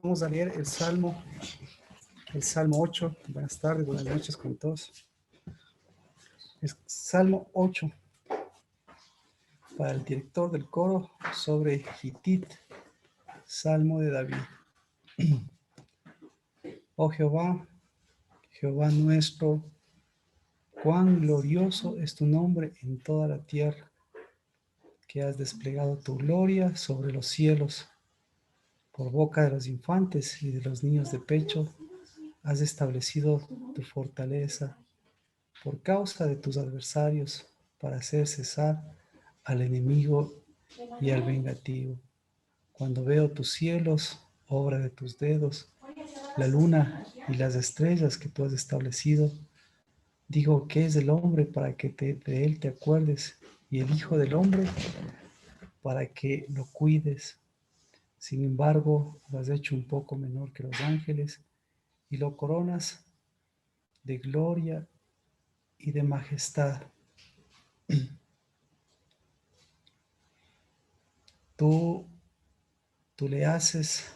Vamos a leer el Salmo 8. Buenas tardes, buenas noches con todos. El Salmo 8 para el director del coro sobre Gitit, Salmo de David. Oh Jehová, Jehová nuestro, cuán glorioso es tu nombre en toda la tierra, que has desplegado tu gloria sobre los cielos. Por boca de los infantes y de los niños de pecho has establecido tu fortaleza por causa de tus adversarios, para hacer cesar al enemigo y al vengativo. Cuando veo tus cielos, obra de tus dedos, la luna y las estrellas que tú has establecido, digo, ¿qué es el hombre para que de él te acuerdes? Y el hijo del hombre para que lo cuides. Sin embargo, lo has hecho un poco menor que los ángeles y lo coronas de gloria y de majestad. Tú le haces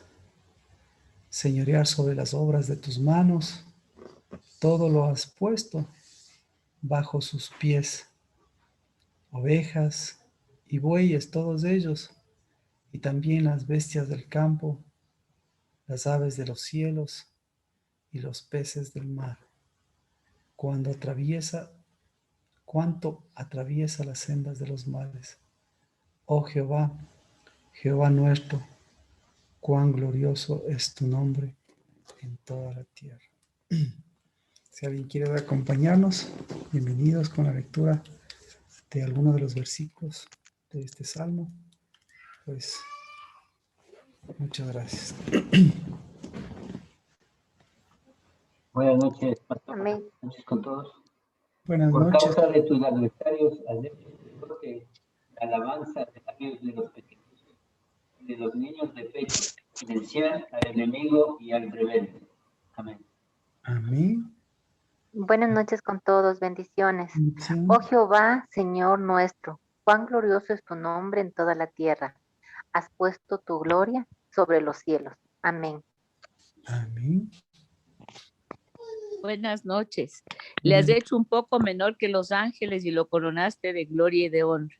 señorear sobre las obras de tus manos, todo lo has puesto bajo sus pies, ovejas y bueyes, todos ellos, y también las bestias del campo, las aves de los cielos y los peces del mar. Cuánto atraviesa las sendas de los mares. Oh Jehová, Jehová nuestro, cuán glorioso es tu nombre en toda la tierra. Si alguien quiere acompañarnos, bienvenidos con la lectura de alguno de los versículos de este salmo. Pues muchas gracias. Buenas noches, pastor. Amén. Buenas noches con todos. Buenas Por noches. causa de tus adversarios, has hecho que la alabanza de labios de los pequeños y de los niños de pecho, silenciar al enemigo y al rebelde. Amén. Amén. Buenas noches con todos, bendiciones. Bendición. Oh Jehová, Señor nuestro, cuán glorioso es tu nombre en toda la tierra. Has puesto tu gloria sobre los cielos. Amén. Amén. Buenas noches. Le has hecho un poco menor que los ángeles y lo coronaste de gloria y de honra.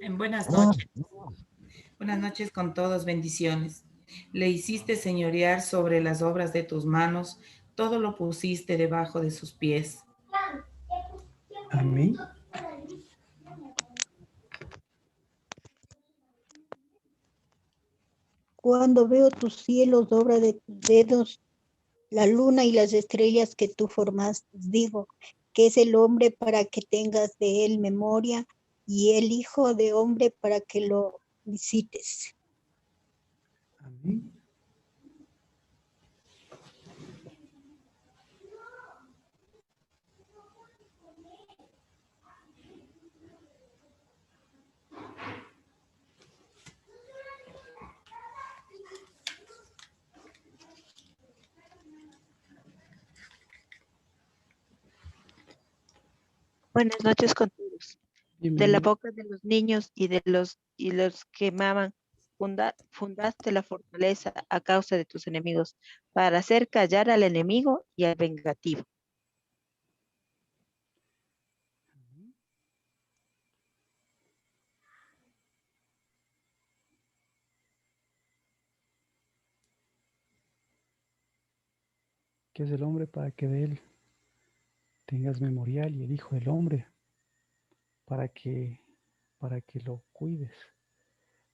Buenas noches. Buenas noches con todos, bendiciones. Le hiciste señorear sobre las obras de tus manos, todo lo pusiste debajo de sus pies. Amén. Cuando veo tus cielos, obra de tus dedos, la luna y las estrellas que tú formaste, digo, que es el hombre para que tengas de él memoria y el hijo de hombre para que lo visites. Amén. Buenas noches con todos. De la Bienvenido. boca de los niños y de los que maman, fundaste la fortaleza a causa de tus enemigos, para hacer callar al enemigo y al vengativo. ¿Qué es el hombre para que de él tengas memorial y el hijo del hombre para que lo cuides?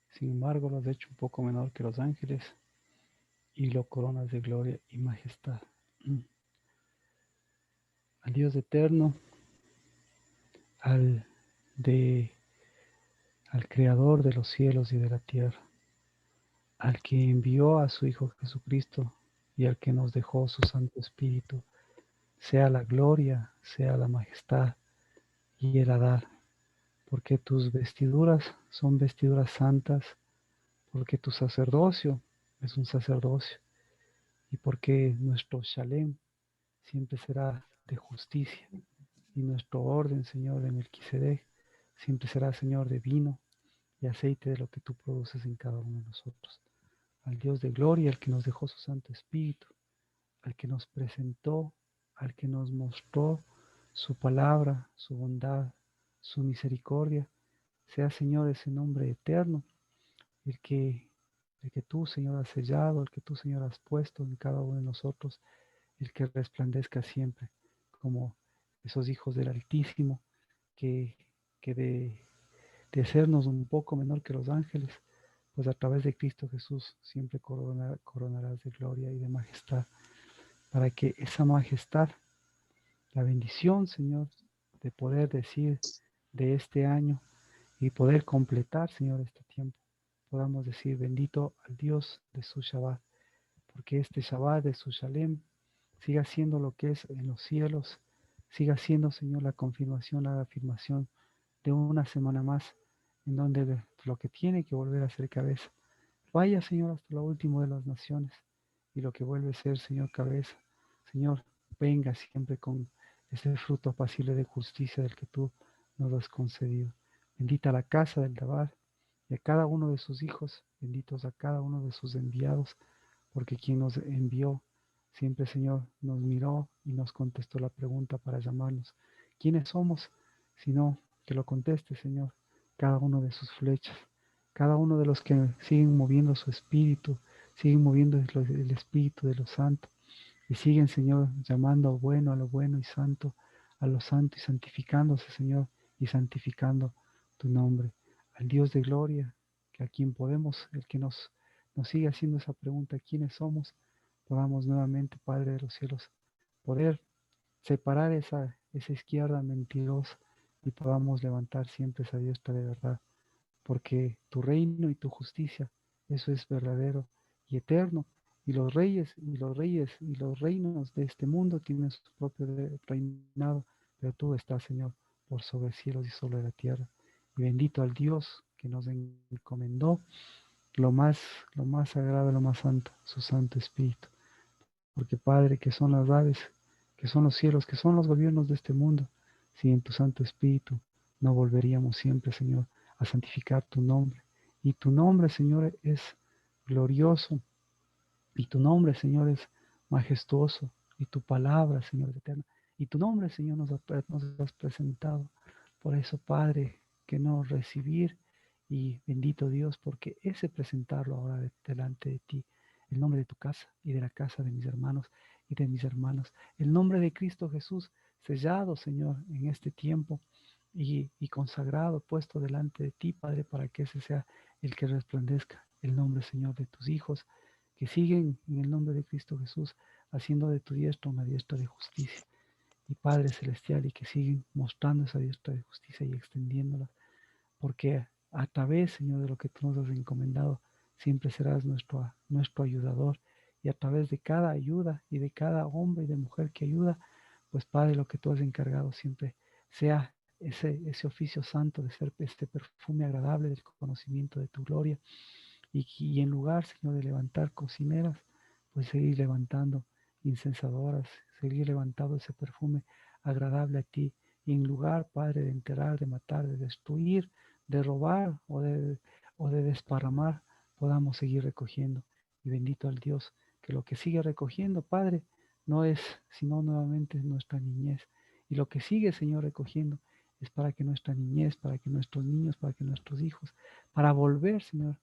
Sin embargo, lo has hecho un poco menor que los ángeles y lo coronas de gloria y majestad. Al Dios eterno, al Creador de los cielos y de la tierra, al que envió a su Hijo Jesucristo y al que nos dejó su Santo Espíritu, sea la gloria, sea la majestad y el Adar, porque tus vestiduras son vestiduras santas, porque tu sacerdocio es un sacerdocio, y porque nuestro Shalem siempre será de justicia, y nuestro orden, Señor, de Melquisedec, siempre será, Señor, de vino y aceite de lo que tú produces en cada uno de nosotros. Al Dios de gloria, al que nos dejó su Santo Espíritu, al que nos presentó, al que nos mostró su palabra, su bondad, su misericordia, sea, Señor, ese nombre eterno, el que, el que tú, Señor, has sellado, el que tú, Señor, has puesto en cada uno de nosotros, el que resplandezca siempre, como esos hijos del Altísimo, que, que de sernos un poco menor que los ángeles, pues a través de Cristo Jesús siempre coronarás de gloria y de majestad, para que esa majestad, la bendición, Señor, de poder decir de este año y poder completar, Señor, este tiempo, podamos decir bendito al Dios de su Shabbat, porque este Shabbat de su Shalem siga siendo lo que es en los cielos, siga siendo, Señor, la confirmación, la afirmación de una semana más, en donde lo que tiene que volver a ser cabeza, vaya, Señor, hasta lo último de las naciones, y lo que vuelve a ser, Señor, cabeza, Señor, venga siempre con ese fruto apacible de justicia del que tú nos has concedido. Bendita la casa del Dabar y a cada uno de sus hijos, benditos a cada uno de sus enviados, porque quien nos envió siempre, Señor, nos miró y nos contestó la pregunta para llamarnos. ¿Quiénes somos? Sino que lo conteste, Señor, cada uno de sus flechas, cada uno de los que siguen moviendo su espíritu, siguen moviendo el espíritu de los santos y siguen, Señor, llamando a lo bueno y santo, a lo santo y santificándose, Señor, y santificando tu nombre. Al Dios de gloria, que a quien podemos, el que nos sigue haciendo esa pregunta, ¿quiénes somos? Podamos nuevamente, Padre de los cielos, poder separar esa izquierda mentirosa y podamos levantar siempre esa diestra de verdad, porque tu reino y tu justicia, eso es verdadero y eterno, y los reyes y los reinos de este mundo tienen su propio reinado, pero tú estás, Señor, por sobre cielos y sobre la tierra. Y bendito al Dios que nos encomendó lo más sagrado, lo más santo, su Santo Espíritu. Porque Padre, que son las aves, que son los cielos, que son los gobiernos de este mundo, si en tu Santo Espíritu no volveríamos siempre, Señor, a santificar tu nombre. Y tu nombre, Señor, es glorioso, y tu nombre, Señor, es majestuoso, y tu palabra, Señor, es eterna. Y tu nombre, Señor, nos has presentado. Por eso, Padre, que no recibir, y bendito Dios, porque ese presentarlo ahora delante de ti, el nombre de tu casa y de la casa de mis hermanos y de mis hermanas, el nombre de Cristo Jesús sellado, Señor, en este tiempo y consagrado, puesto delante de ti, Padre, para que ese sea el que resplandezca, el nombre, Señor, de tus hijos, que siguen en el nombre de Cristo Jesús, haciendo de tu diestra una diestra de justicia. Y Padre Celestial, y que siguen mostrando esa diestra de justicia y extendiéndola, porque a través, Señor, de lo que tú nos has encomendado, siempre serás nuestro ayudador, y a través de cada ayuda y de cada hombre y de mujer que ayuda, pues Padre, lo que tú has encargado siempre sea ese oficio santo de ser este perfume agradable del conocimiento de tu gloria, y en lugar, Señor, de levantar cocineras, pues seguir levantando incensadoras, seguir levantando ese perfume agradable a ti, y en lugar, Padre, de enterrar, de matar, de destruir, de robar o de desparramar, podamos seguir recogiendo. Y bendito al Dios, que lo que sigue recogiendo, Padre, no es sino nuevamente nuestra niñez. Y lo que sigue, Señor, recogiendo es para que nuestra niñez, para que nuestros niños, para que nuestros hijos, para volver, Señor,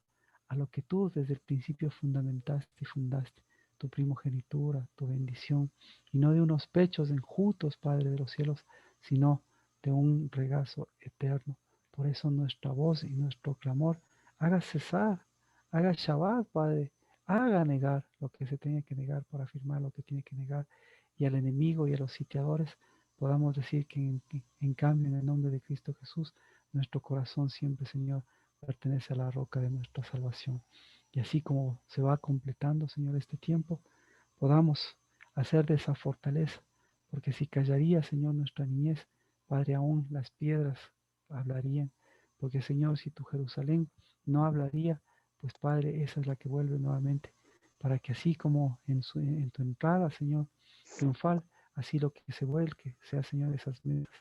a lo que tú desde el principio fundamentaste y fundaste, tu primogenitura, tu bendición, y no de unos pechos enjutos, Padre de los cielos, sino de un regazo eterno. Por eso nuestra voz y nuestro clamor haga cesar, haga Shabbat, Padre, haga negar lo que se tenga que negar para afirmar lo que tiene que negar, y al enemigo y a los sitiadores podamos decir que en cambio, en el nombre de Cristo Jesús, nuestro corazón siempre, Señor, pertenece a la roca de nuestra salvación. Y así como se va completando, Señor, este tiempo, podamos hacer de esa fortaleza, porque si callaría, Señor, nuestra niñez, Padre, aún las piedras hablarían, porque, Señor, si tu Jerusalén no hablaría, pues, Padre, esa es la que vuelve nuevamente, para que así como en tu entrada, Señor, triunfal, así lo que se vuelque, sea, Señor, esas mesas,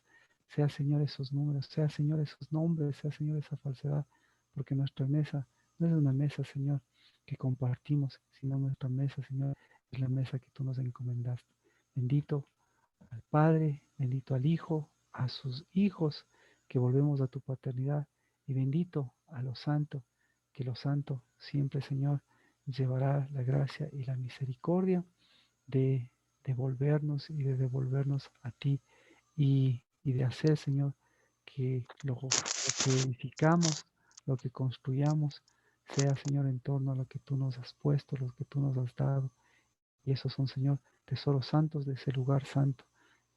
sea, Señor, esos números, sea, Señor, esos nombres, sea, Señor, esa falsedad, porque nuestra mesa no es una mesa, Señor, que compartimos, sino nuestra mesa, Señor, es la mesa que tú nos encomendaste. Bendito al Padre, bendito al Hijo, a sus hijos, que volvemos a tu paternidad, y bendito a los santos, que los santos siempre, Señor, llevará la gracia y la misericordia de devolvernos y de devolvernos a ti y de hacer, Señor, que lo que edificamos, lo que construyamos, sea, Señor, en torno a lo que tú nos has puesto, lo que tú nos has dado. Y esos son, Señor, tesoros santos de ese lugar santo.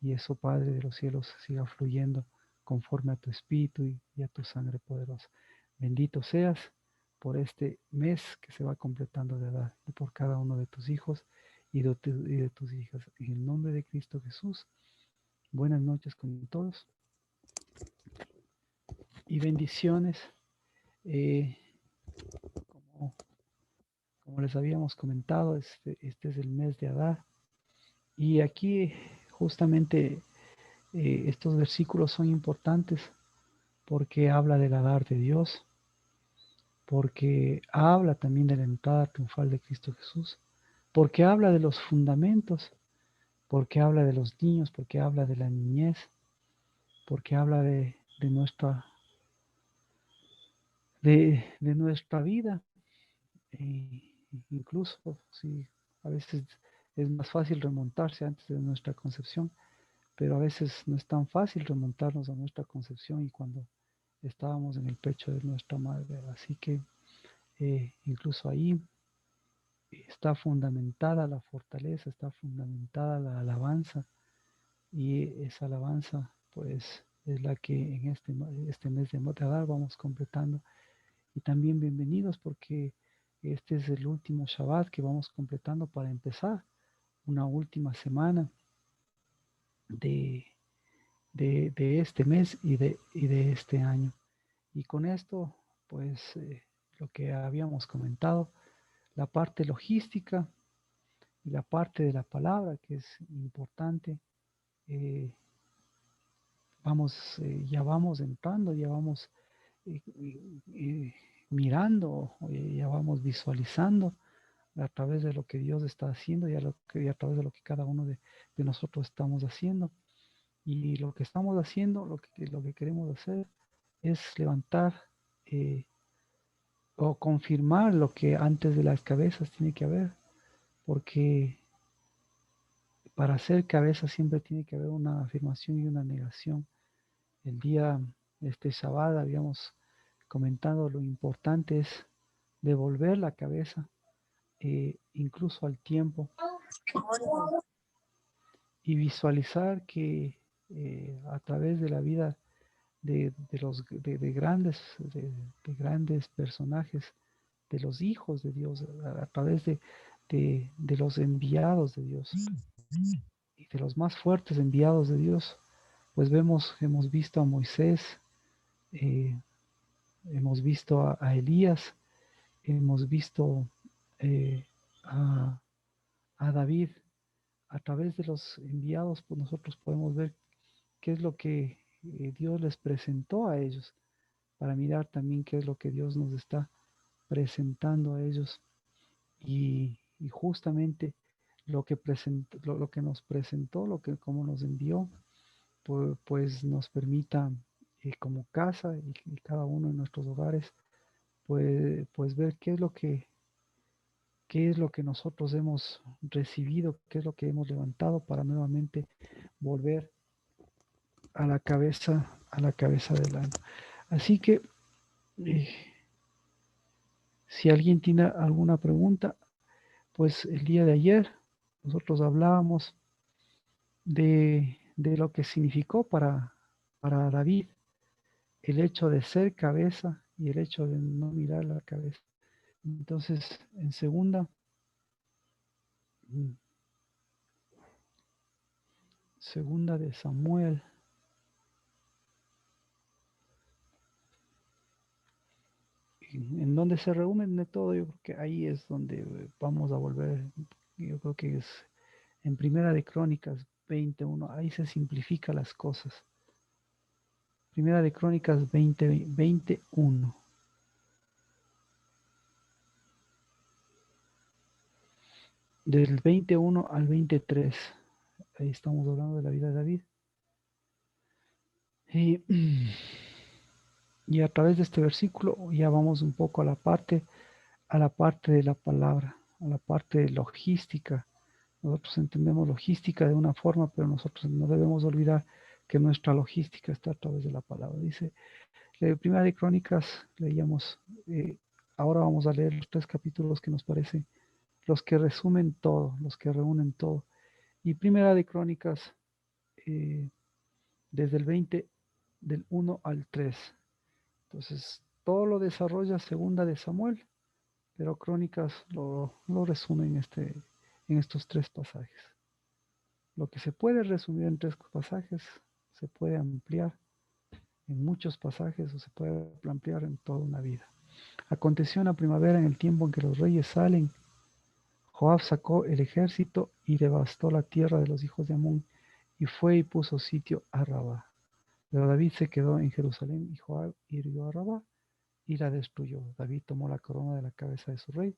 Y eso, Padre de los cielos, siga fluyendo conforme a tu espíritu y a tu sangre poderosa. Bendito seas por este mes que se va completando de edad, y por cada uno de tus hijos y de tus hijas. En el nombre de Cristo Jesús, buenas noches con todos y bendiciones. Eh, como, como les habíamos comentado, este es el mes de Adar. Y aquí justamente estos versículos son importantes porque habla del Adar de Dios, porque habla también de la entrada triunfal de Cristo Jesús, porque habla de los fundamentos, porque habla de los niños, porque habla de la niñez, porque habla de nuestra vida. Incluso si a veces es más fácil remontarse antes de nuestra concepción, pero a veces no es tan fácil remontarnos a nuestra concepción y cuando estábamos en el pecho de nuestra madre. Así que incluso ahí está fundamentada la fortaleza, está fundamentada la alabanza, y esa alabanza pues es la que en este mes de Adar vamos completando. Y también bienvenidos porque este es el último Shabbat que vamos completando para empezar una última semana de, de este mes y de este año. Y con esto, pues lo que habíamos comentado, la parte logística y la parte de la palabra, que es importante, eh, ya vamos entrando, ya vamos eh, eh, mirando, ya vamos visualizando a través de lo que Dios está haciendo y a través de lo que cada uno de nosotros estamos haciendo. Y lo que estamos haciendo, lo que queremos hacer es levantar o confirmar lo que antes de las cabezas tiene que haber, porque para ser cabeza siempre tiene que haber una afirmación y una negación. El día de este Shabbat habíamos comentado lo importante es devolver la cabeza incluso al tiempo y visualizar que a través de la vida de grandes personajes, de los hijos de Dios, a través de los enviados de Dios y de los más fuertes enviados de Dios, pues hemos visto a Moisés, eh, hemos visto a Elías, hemos visto eh, a, a David. A través de los enviados, pues nosotros podemos ver qué es lo que Dios les presentó a ellos, para mirar también qué es lo que Dios nos está presentando a ellos. Y justamente lo que nos presentó, como nos envió, pues nos permita como casa y cada uno en nuestros hogares, pues ver qué es lo que nosotros hemos recibido, qué es lo que hemos levantado para nuevamente volver a la cabeza del año. Así que eh, si alguien tiene alguna pregunta, pues el día de ayer nosotros hablábamos de lo que significó para David el hecho de ser cabeza y el hecho de no mirar la cabeza. Entonces, en segunda de Samuel, en donde se reúnen de todo, yo creo que ahí es donde vamos a volver. Yo creo que es en Primera de Crónicas 21, ahí se simplifica las cosas. Primera de Crónicas 21. del 21 al 23. Ahí estamos hablando de la vida de David. Y, y a través de este versículo ya vamos un poco a la parte de la palabra, a la parte de logística. Nosotros entendemos logística de una forma, pero nosotros no debemos olvidar que nuestra logística está a través de la palabra. Dice, la primera de Crónicas leíamos, ahora vamos a leer los 3 capítulos que nos parecen los que resumen todo, los que reúnen todo. Y primera de Crónicas, desde el 20, del 1 al 3. Entonces, todo lo desarrolla segunda de Samuel, pero Crónicas lo resume en estos 3 pasajes. Lo que se puede resumir en 3 pasajes se puede ampliar en muchos pasajes o se puede ampliar en toda una vida. Aconteció en la primavera, en el tiempo en que los reyes salen, Joab sacó el ejército y devastó la tierra de los hijos de Amón, y fue y puso sitio a Rabá. Pero David se quedó en Jerusalén, y Joab hirió a Rabá y la destruyó. David tomó la corona de la cabeza de su rey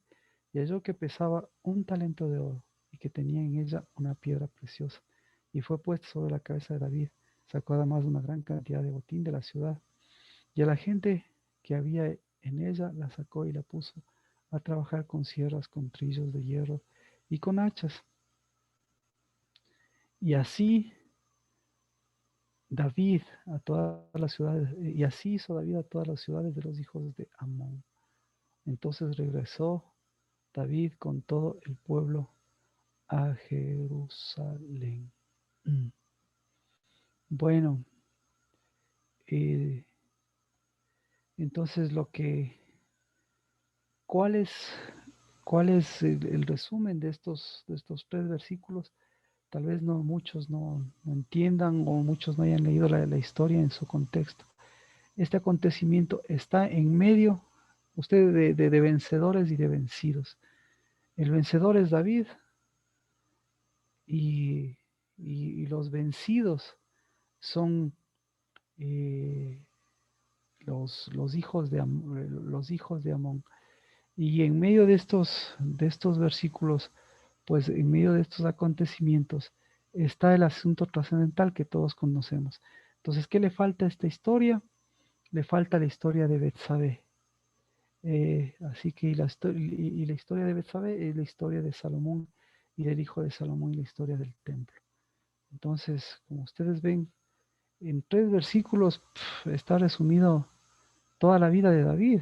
y halló que pesaba 1 talento de oro y que tenía en ella una piedra preciosa. Y fue puesta sobre la cabeza de David. Sacó además una gran cantidad de botín de la ciudad, y a la gente que había en ella la sacó y la puso a trabajar con sierras, con trillos de hierro y con hachas. Y así David a todas las ciudades, y así hizo David a todas las ciudades de los hijos de Amón. Entonces regresó David con todo el pueblo a Jerusalén. Bueno, entonces ¿cuál es el resumen de estos 3 versículos? Tal vez no muchos no entiendan o muchos no hayan leído la historia en su contexto. Este acontecimiento está en medio, usted, de vencedores y de vencidos. El vencedor es David y los vencidos son los hijos de Amón. Y en medio de estos versículos, pues en medio de estos acontecimientos, está el asunto trascendental que todos conocemos. Entonces, ¿qué le falta a esta historia? Le falta la historia de Betsabé. Así que la historia de Betsabé es la historia de Salomón y del hijo de Salomón y la historia del templo. Entonces, como ustedes ven, en 3 versículos está resumido toda la vida de David.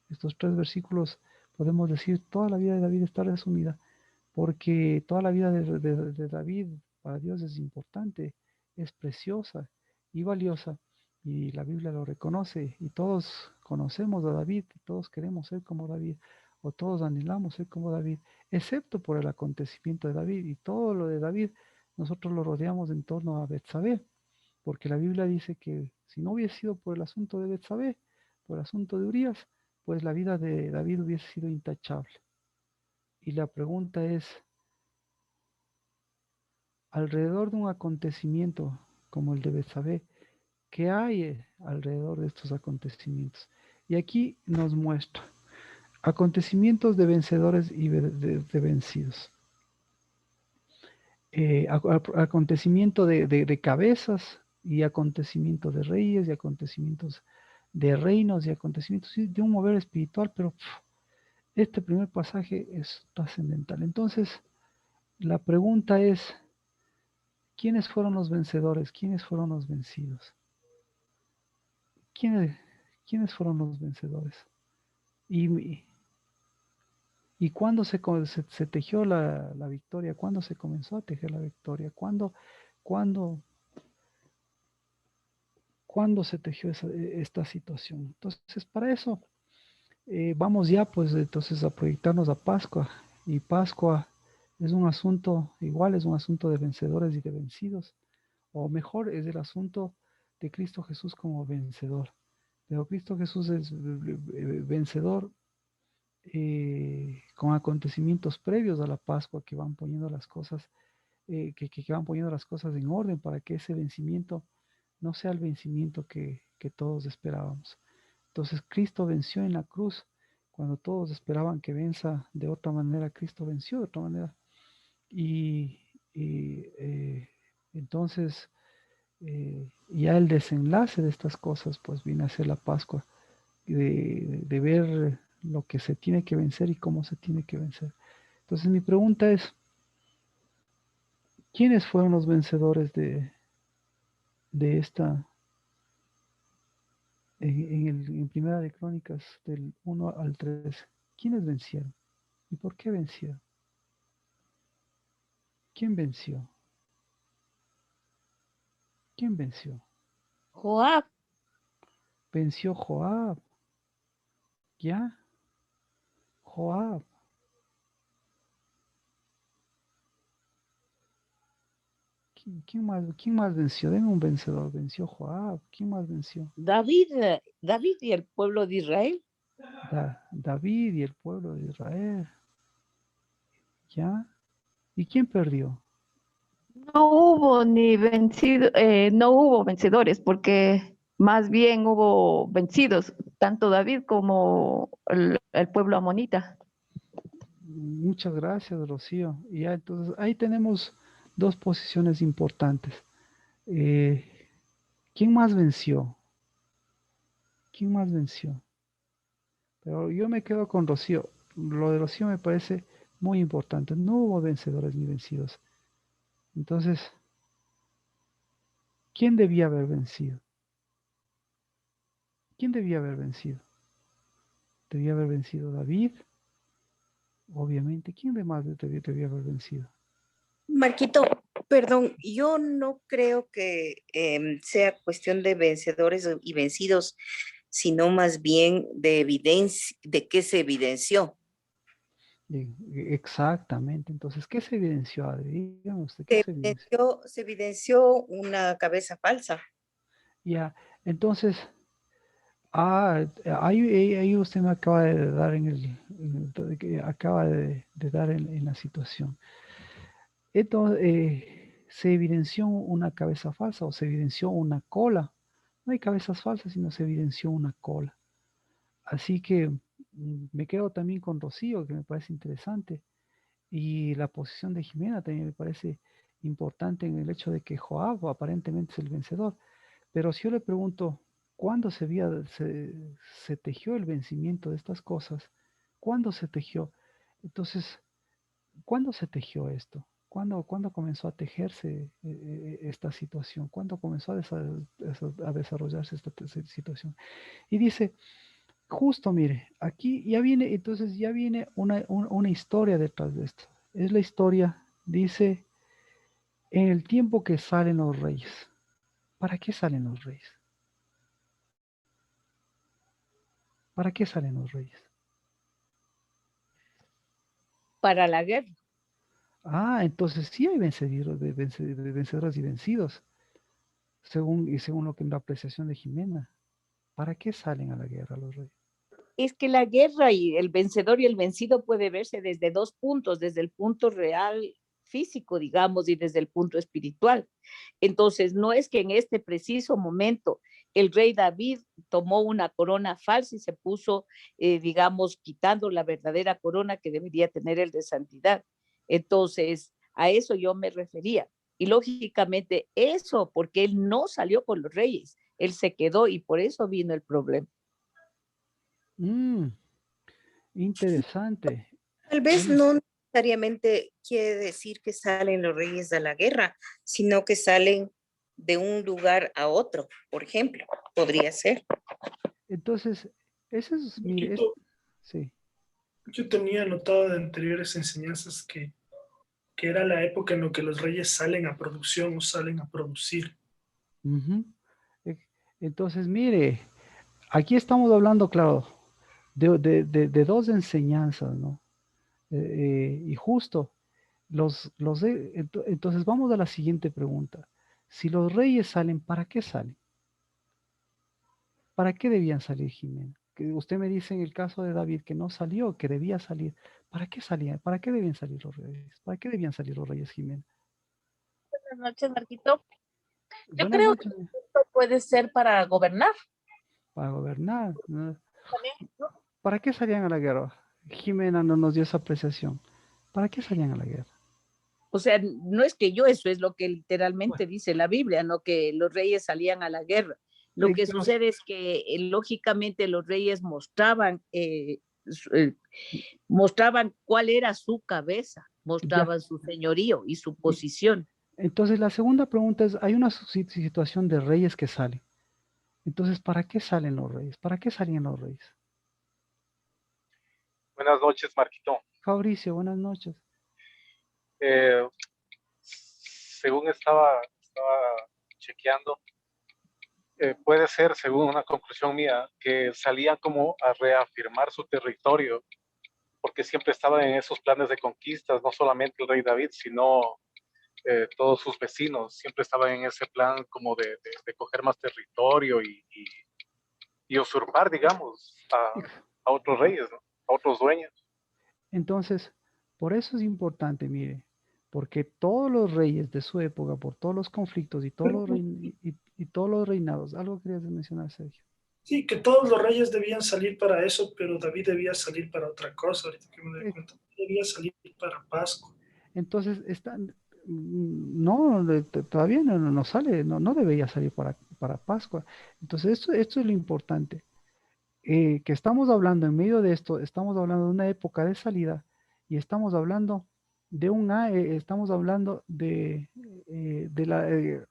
Estos 3 versículos, podemos decir, toda la vida de David está resumida, porque toda la vida de David para Dios es importante, es preciosa y valiosa, y la Biblia lo reconoce, y todos conocemos a David, y todos queremos ser como David, o todos anhelamos ser como David, excepto por el acontecimiento de David, y todo lo de David nosotros lo rodeamos en torno a Betsabé, porque la Biblia dice que si no hubiese sido por el asunto de Betsabé, por el asunto de Urías, pues la vida de David hubiese sido intachable. Y la pregunta es, alrededor de un acontecimiento como el de Betsabé, ¿qué hay alrededor de estos acontecimientos? Y aquí nos muestra acontecimientos de vencedores y de vencidos. Acontecimiento de cabezas y acontecimiento de reyes y acontecimientos de reinos y acontecimientos de un mover espiritual, pero este primer pasaje es trascendental. Entonces, la pregunta es, ¿quiénes fueron los vencedores? ¿Quiénes fueron los vencidos? ¿Quiénes fueron los vencedores? ¿Y cuándo se tejió la victoria? ¿Cuándo se comenzó a tejer la victoria? ¿Cuándo se tejió esta situación? Entonces, para eso vamos ya pues entonces a proyectarnos a Pascua. Y Pascua es un asunto, igual es un asunto de vencedores y de vencidos. O mejor, es el asunto de Cristo Jesús como vencedor. Pero Cristo Jesús es vencedor con acontecimientos previos a la Pascua que van poniendo las cosas, que van poniendo las cosas en orden para que ese vencimiento no sea el vencimiento que todos esperábamos. Entonces Cristo venció en la cruz. Cuando todos esperaban que venza de otra manera, Cristo venció de otra manera. Entonces, ya el desenlace de estas cosas, pues viene a ser la Pascua, de ver lo que se tiene que vencer y cómo se tiene que vencer. Entonces mi pregunta es, ¿quiénes fueron los vencedores de esta, en Primera de Crónicas del 1 al 3? ¿Quiénes vencieron? ¿Y por qué vencieron? ¿Quién venció? ¿Quién venció? Joab, Venció Joab. ¿Ya? Joab. ¿Quién más venció? Deme un vencedor. Venció Joab. ¿Quién más venció? David y el pueblo de Israel. David y el pueblo de Israel. ¿Ya? ¿Y quién perdió? No hubo ni vencido, no hubo vencedores, porque más bien hubo vencidos, tanto David como el pueblo amonita. Muchas gracias, Rocío. Y ya, entonces, ahí tenemos dos posiciones importantes. ¿Quién más venció? ¿Quién más venció? Pero yo me quedo con Rocío. Lo de Rocío me parece muy importante. No hubo vencedores ni vencidos. Entonces, ¿quién debía haber vencido? ¿Quién debía haber vencido? Debía haber vencido David, obviamente. ¿Quién de más debía haber vencido? Marquito, perdón, yo no creo que sea cuestión de vencedores y vencidos, sino más bien de evidencia, de qué se evidenció. Exactamente. Entonces, ¿qué se evidenció, Adri? Dígame usted, ¿qué se evidenció? Se evidenció una cabeza falsa. Ya, entonces, ahí usted me acaba de dar en la situación. Entonces, se evidenció una cabeza falsa o se evidenció una cola. No hay cabezas falsas, sino se evidenció una cola. Así que me quedo también con Rocío, que me parece interesante. Y la posición de Jimena también me parece importante en el hecho de que Joab aparentemente es el vencedor. Pero si yo le pregunto, ¿cuándo se tejió el vencimiento de estas cosas? ¿Cuándo se tejió? Entonces, ¿cuándo se tejió esto? ¿Cuándo comenzó a tejerse esta situación? ¿Cuándo comenzó a desarrollarse esta situación? Y dice, justo mire, aquí ya viene una historia detrás de esto. Es la historia, dice, en el tiempo que salen los reyes. ¿Para qué salen los reyes? ¿Para qué salen los reyes? Para la guerra. Ah, entonces sí hay vencedores y vencidos, según lo que la apreciación de Jimena. ¿Para qué salen a la guerra los reyes? Es que la guerra y el vencedor y el vencido puede verse desde dos puntos, desde el punto real físico, digamos, y desde el punto espiritual. Entonces, no es que en este preciso momento el rey David tomó una corona falsa y se puso, digamos, quitando la verdadera corona que debería tener el de santidad. Entonces, a eso yo me refería. Y lógicamente eso, porque él no salió con los reyes, él se quedó y por eso vino el problema. Interesante. Tal vez no necesariamente quiere decir que salen los reyes a la guerra, sino que salen de un lugar a otro, por ejemplo, podría ser. Entonces, eso es, mire, sí. Yo tenía notado de anteriores enseñanzas que era la época en la que los reyes salen a producción o salen a producir. Entonces, mire, aquí estamos hablando, claro, de dos enseñanzas, ¿no? Y justo, entonces vamos a la siguiente pregunta. Si los reyes salen, ¿para qué salen? ¿Para qué debían salir, Jimena? Que usted me dice en el caso de David que no salió, que debía salir. ¿Para qué salían? ¿Para qué debían salir los reyes? ¿Para qué debían salir los reyes, Jimena? Buenas noches, Marquito. Yo Buenas creo noches. que esto puede ser para gobernar. Para gobernar, ¿no? ¿Para qué salían a la guerra? Jimena no nos dio esa apreciación. ¿Para qué salían a la guerra? O sea, no es que yo, eso es lo que literalmente dice la Biblia, no que los reyes salían a la guerra. Lo que Claro. sucede es que lógicamente los reyes mostraban cuál era su cabeza, mostraban su señorío y su posición. Entonces, la segunda pregunta es, hay una situación de reyes que salen. Entonces, ¿para qué salen los reyes? ¿Para qué salían los reyes? Buenas noches, Marquito. Fabricio, buenas noches. Según estaba chequeando, puede ser, según una conclusión mía, que salían como a reafirmar su territorio, porque siempre estaban en esos planes de conquistas, no solamente el rey David, sino todos sus vecinos, siempre estaban en ese plan como de coger más territorio y usurpar, digamos, a otros reyes, ¿no? A otros dueños. Entonces, por eso es importante, mire, porque todos los reyes de su época, por todos los conflictos y todos los reinados, algo querías mencionar, Sergio. Sí, que todos los reyes debían salir para eso, pero David debía salir para otra cosa, ahorita que me doy cuenta. Debía salir para Pascua. Entonces, todavía no sale, no debería salir para Pascua. Entonces, esto es lo importante. Que estamos hablando en medio de esto, estamos hablando de una época de salida y estamos hablando de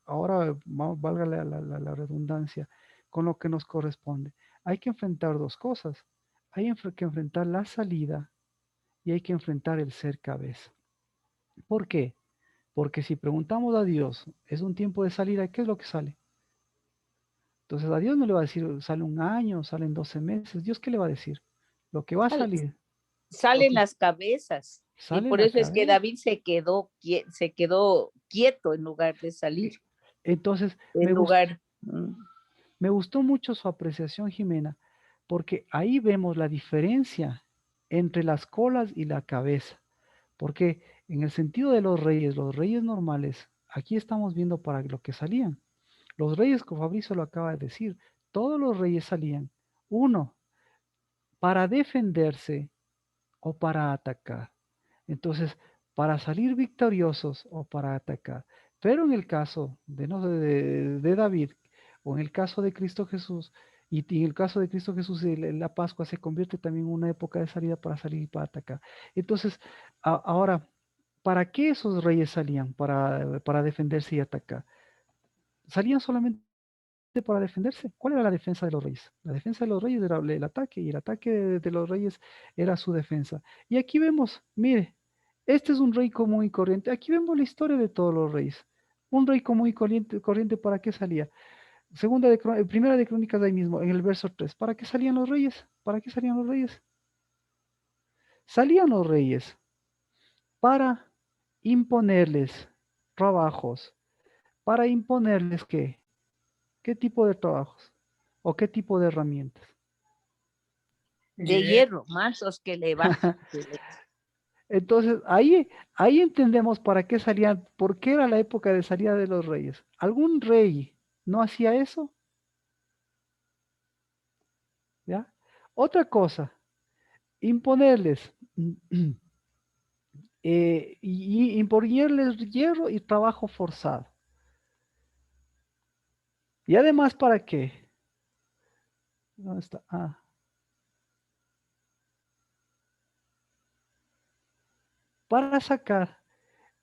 ahora valga la redundancia, con lo que nos corresponde. Hay que enfrentar dos cosas. Hay que enfrentar la salida y hay que enfrentar el ser cabeza. ¿Por qué? Porque si preguntamos a Dios, ¿es un tiempo de salida? ¿Qué es lo que sale? Entonces a Dios no le va a decir, sale un año, salen 12 meses. ¿Dios qué le va a decir? Lo que va a salir. Salen las cabezas. Y por eso es que David se quedó quieto en lugar de salir. Entonces, me gustó mucho su apreciación, Jimena, porque ahí vemos la diferencia entre las colas y la cabeza. Porque en el sentido de los reyes normales, aquí estamos viendo para lo que salían. Los reyes, como Fabricio lo acaba de decir, todos los reyes salían, uno, para defenderse o para atacar. Entonces, para salir victoriosos o para atacar. Pero en el caso de David, o en el caso de Cristo Jesús, y en el caso de Cristo Jesús, la Pascua se convierte también en una época de salida para salir y para atacar. Entonces, ahora, ¿para qué esos reyes salían? Para defenderse y atacar. Salían solamente para defenderse. ¿Cuál era la defensa de los reyes? La defensa de los reyes era el ataque, y el ataque de los reyes era su defensa. Y aquí vemos, mire, este es un rey común y corriente. Aquí vemos la historia de todos los reyes. Un rey común y corriente, ¿para qué salía? Primera de Crónicas ahí mismo, en el verso 3. ¿Para qué salían los reyes? ¿Para qué salían los reyes? Salían los reyes para imponerles trabajos. ¿Para imponerles qué? ¿Qué tipo de trabajos? ¿O qué tipo de herramientas? De hierro, mansos que le bajan. Entonces, ahí entendemos para qué salían, por qué era la época de salida de los reyes. ¿Algún rey no hacía eso? ¿Ya? Otra cosa, imponerles, y imponerles hierro y trabajo forzado. Y además, ¿para qué? ¿Dónde está? Para sacar,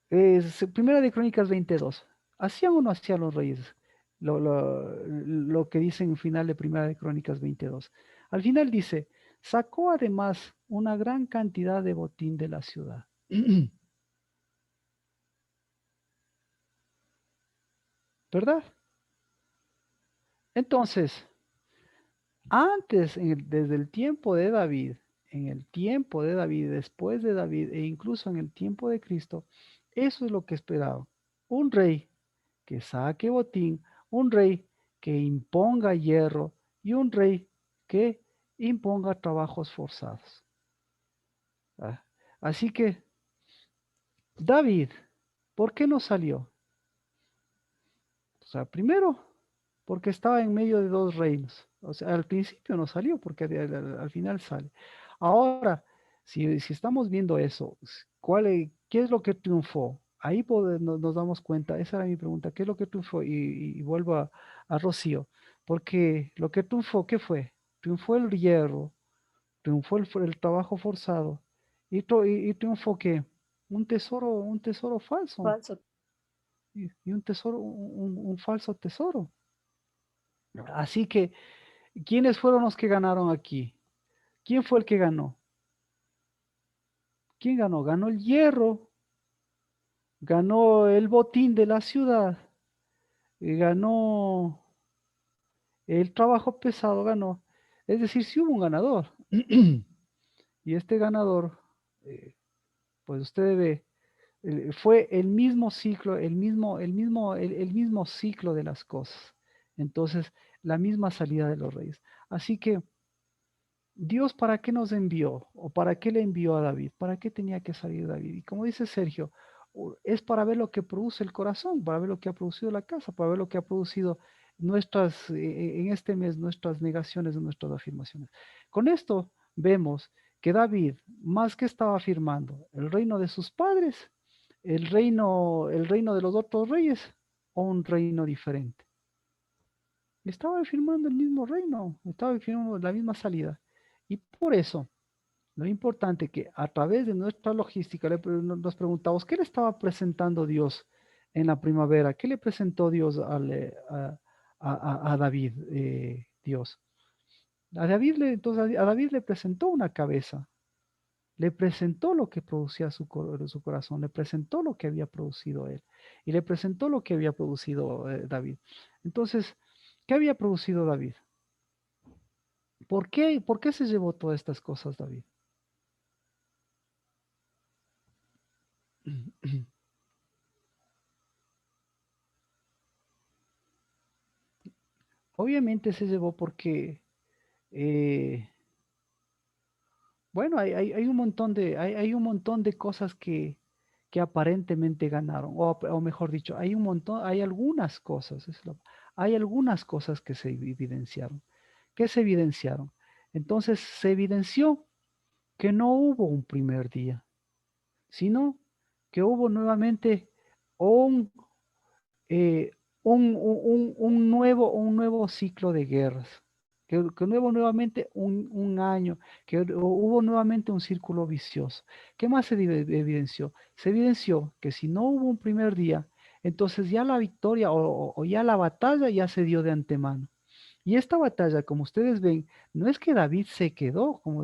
Primera de Crónicas 22. ¿Hacían o no hacían los reyes lo que dice en el final de Primera de Crónicas 22? Al final dice, sacó además una gran cantidad de botín de la ciudad. ¿Verdad? Entonces, antes, desde el tiempo de David, en el tiempo de David, después de David e incluso en el tiempo de Cristo, eso es lo que esperaba. Un rey que saque botín, un rey que imponga hierro y un rey que imponga trabajos forzados. Así que, David, ¿por qué no salió? O sea, primero, porque estaba en medio de dos reinos. O sea, al principio no salió, porque al final sale. Ahora, si estamos viendo eso, ¿qué es lo que triunfó? ahí nos damos cuenta, esa era mi pregunta, ¿qué es lo que triunfó? Y vuelvo a Rocío, porque lo que triunfó, ¿qué fue? Triunfó el hierro, triunfó el trabajo forzado, y triunfó ¿qué? Un tesoro falso, Falso. y un tesoro, un falso tesoro. Así que, ¿quiénes fueron los que ganaron aquí? ¿Quién fue el que ganó? ¿Quién ganó? Ganó el hierro, ganó el botín de la ciudad, ganó el trabajo pesado, ganó. Es decir, sí hubo un ganador. Y este ganador, pues usted ve, fue el mismo ciclo, el mismo ciclo de las cosas. Entonces, la misma salida de los reyes. Así que, Dios, ¿para qué nos envió? ¿O para qué le envió a David? ¿Para qué tenía que salir David? Y como dice Sergio, es para ver lo que produce el corazón, para ver lo que ha producido la casa, para ver lo que ha producido en este mes, nuestras negaciones, nuestras afirmaciones. Con esto vemos que David, más que estaba afirmando el reino de sus padres, el reino de los otros reyes, o un reino diferente. Estaba afirmando el mismo reino, estaba afirmando la misma salida. Y por eso, lo importante que a través de nuestra logística nos preguntamos, ¿qué le estaba presentando Dios en la primavera? ¿Qué le presentó Dios a David, Dios? Entonces a David le presentó una cabeza, le presentó lo que producía su corazón, le presentó lo que había producido él, y le presentó lo que había producido David. Entonces, ¿qué había producido David? ¿Por qué se llevó todas estas cosas, David? Obviamente se llevó porque, bueno, hay un montón hay un montón de cosas que aparentemente ganaron, o mejor dicho, hay algunas cosas, hay algunas cosas que se evidenciaron. ¿Qué se evidenciaron? Entonces se evidenció que no hubo un primer día, sino que hubo nuevamente un, eh, un nuevo ciclo de guerras, que hubo nuevamente un año, que hubo nuevamente un círculo vicioso. ¿Qué más se evidenció? Se evidenció que si no hubo un primer día, entonces ya la victoria o ya la batalla ya se dio de antemano. Y esta batalla, como ustedes ven, no es que David se quedó, como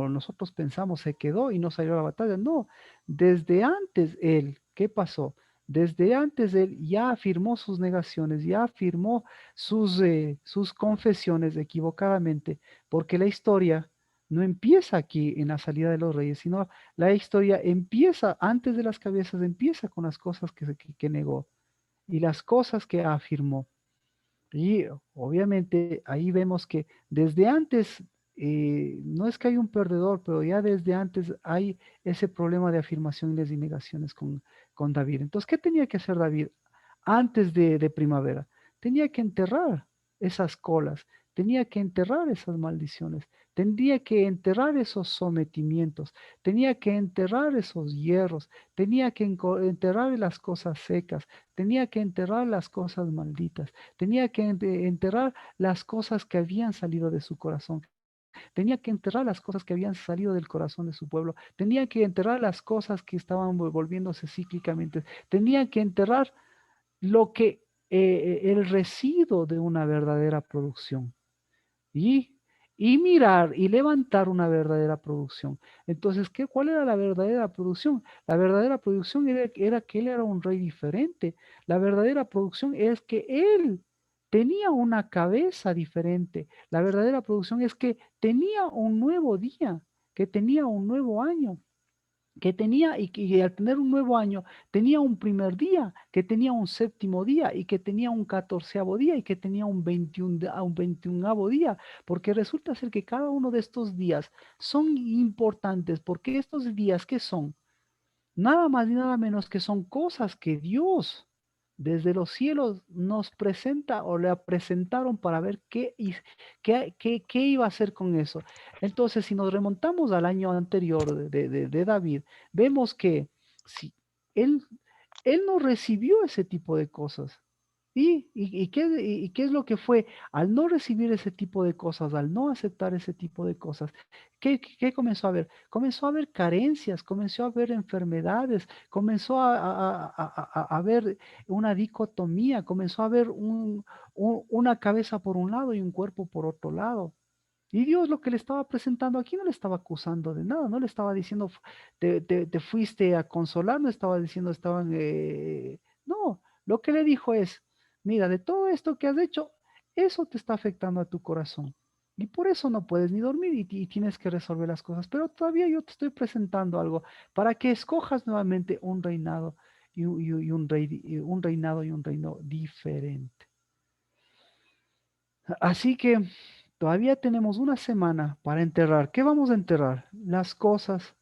nosotros pensamos, se quedó y no salió a la batalla. No, desde antes él, ¿qué pasó? Desde antes él ya afirmó sus negaciones, ya afirmó sus confesiones equivocadamente, porque la historia no empieza aquí en la salida de los reyes, sino la historia empieza antes de las cabezas, empieza con las cosas que negó y las cosas que afirmó. Y obviamente ahí vemos que desde antes, no es que hay un perdedor, pero ya desde antes hay ese problema de afirmaciones y negaciones con David. Entonces, ¿qué tenía que hacer David antes de primavera? Tenía que enterrar esas colas, tenía que enterrar esas maldiciones, tendría que enterrar esos sometimientos, tenía que enterrar esos hierros, tenía que enterrar las cosas secas, tenía que enterrar las cosas malditas, tenía que enterrar las cosas que habían salido de su corazón, tenía que enterrar las cosas que habían salido del corazón de su pueblo, tenía que enterrar las cosas que estaban volviéndose cíclicamente, tenía que enterrar lo que el residuo de una verdadera producción y, y mirar y levantar una verdadera producción. Entonces, ¿cuál era la verdadera producción? La verdadera producción era que él era un rey diferente. La verdadera producción es que él tenía una cabeza diferente. La verdadera producción es que tenía un nuevo día, que tenía un nuevo año, que tenía y al tener un nuevo año tenía un primer día, que tenía un séptimo día y que tenía un 14º día y que tenía un 21º día, porque resulta ser que cada uno de estos días son importantes, porque estos días, ¿qué son? Nada más y nada menos que son cosas que Dios desde los cielos nos presenta o le presentaron para ver qué iba a hacer con eso. Entonces, si nos remontamos al año anterior de David, vemos que él, él no recibió ese tipo de cosas. ¿Y qué es lo que fue? Al no recibir ese tipo de cosas, al no aceptar ese tipo de cosas, ¿qué comenzó a haber? Comenzó a haber carencias, comenzó a haber enfermedades, comenzó a haber una dicotomía, comenzó a haber una cabeza por un lado y un cuerpo por otro lado. Y Dios lo que le estaba presentando aquí no le estaba acusando de nada, no le estaba diciendo, te fuiste a consolar, no estaba diciendo, no, lo que le dijo es, mira, de todo esto que has hecho, eso te está afectando a tu corazón. Y por eso no puedes ni dormir y tienes que resolver las cosas. Pero todavía yo te estoy presentando algo para que escojas nuevamente un reinado un reinado y un reino diferente. Así que todavía tenemos una semana para enterrar. ¿Qué vamos a enterrar? Las cosas,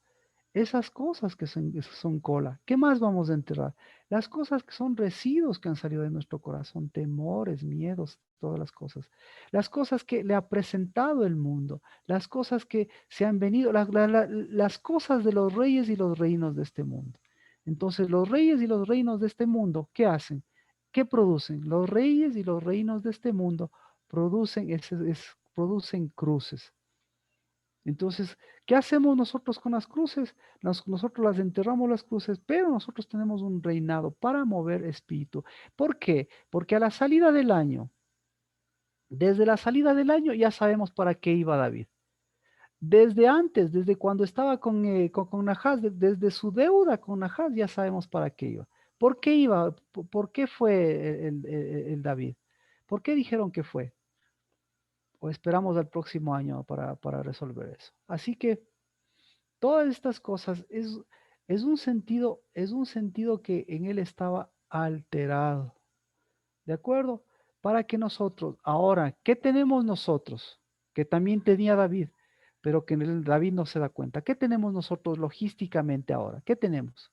esas cosas que son cola. ¿Qué más vamos a enterrar? Las cosas que son residuos que han salido de nuestro corazón, temores, miedos, todas las cosas. Las cosas que le ha presentado el mundo, las cosas que se han venido, las cosas de los reyes y los reinos de este mundo. Entonces, los reyes y los reinos de este mundo, ¿qué hacen? ¿Qué producen? Los reyes y los reinos de este mundo producen cruces. Entonces, ¿qué hacemos nosotros con las cruces? Nosotros las enterramos las cruces, pero nosotros tenemos un reinado para mover espíritu. ¿Por qué? Porque a la salida del año, desde la salida del año ya sabemos para qué iba David. Desde antes, desde cuando estaba con Nahás, desde su deuda con Nahás, ya sabemos para qué iba. ¿Por qué iba? ¿Por qué fue el David? ¿Por qué dijeron que fue? O esperamos al próximo año para resolver eso. Así que todas estas cosas es un sentido que en él estaba alterado. ¿De acuerdo? Para que nosotros, ahora, ¿qué tenemos nosotros? Que también tenía David, pero que David no se da cuenta. ¿Qué tenemos nosotros logísticamente ahora? ¿Qué tenemos?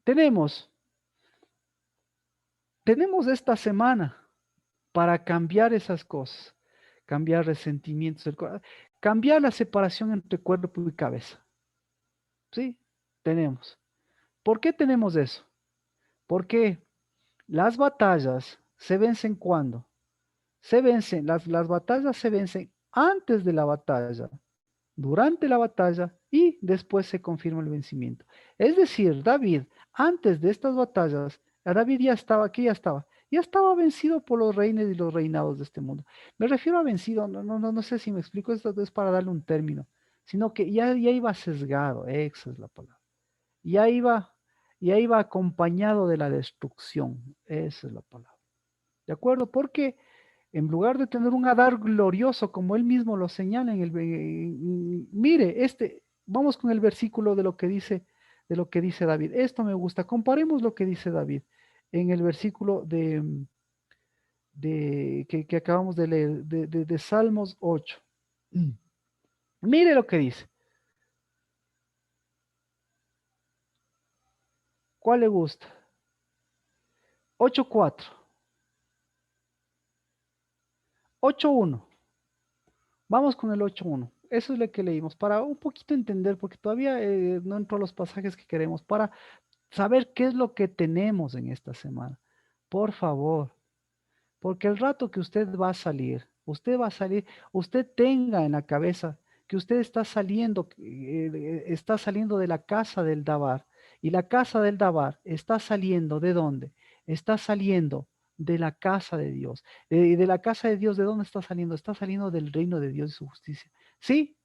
Tenemos esta semana para cambiar esas cosas, cambiar resentimientos del corazón, cambiar la separación entre cuerpo y cabeza. ¿Sí? Tenemos. ¿Por qué tenemos eso? Porque las batallas se vencen cuando se vencen, las batallas se vencen antes de la batalla, durante la batalla y después se confirma el vencimiento. Es decir, David, antes de estas batallas, David ya estaba, ¿qué ya estaba? Ya estaba vencido por los reinos y los reinados de este mundo. Me refiero a vencido, no sé si me explico, esto es para darle un término, sino que ya iba sesgado, esa es la palabra. Ya iba acompañado de la destrucción, esa es la palabra. ¿De acuerdo? Porque en lugar de tener un Adar glorioso, como él mismo lo señala mire, vamos con el versículo de lo que dice David. Esto me gusta. Comparemos lo que dice David en el versículo que acabamos de leer, de Salmos 8. Mire lo que dice. ¿Cuál le gusta? 8:4. 8:1. Vamos con el 8:1. Eso es lo que leímos, para un poquito entender, porque todavía no entro a los pasajes que queremos, para saber qué es lo que tenemos en esta semana. Por favor, porque el rato que usted va a salir, usted tenga en la cabeza que usted está saliendo de la casa del Dabar, y la casa del Dabar está saliendo ¿de dónde? Está saliendo de la casa de Dios. Y de la casa de Dios, ¿de dónde está saliendo? Está saliendo del reino de Dios y su justicia. ¿Sí?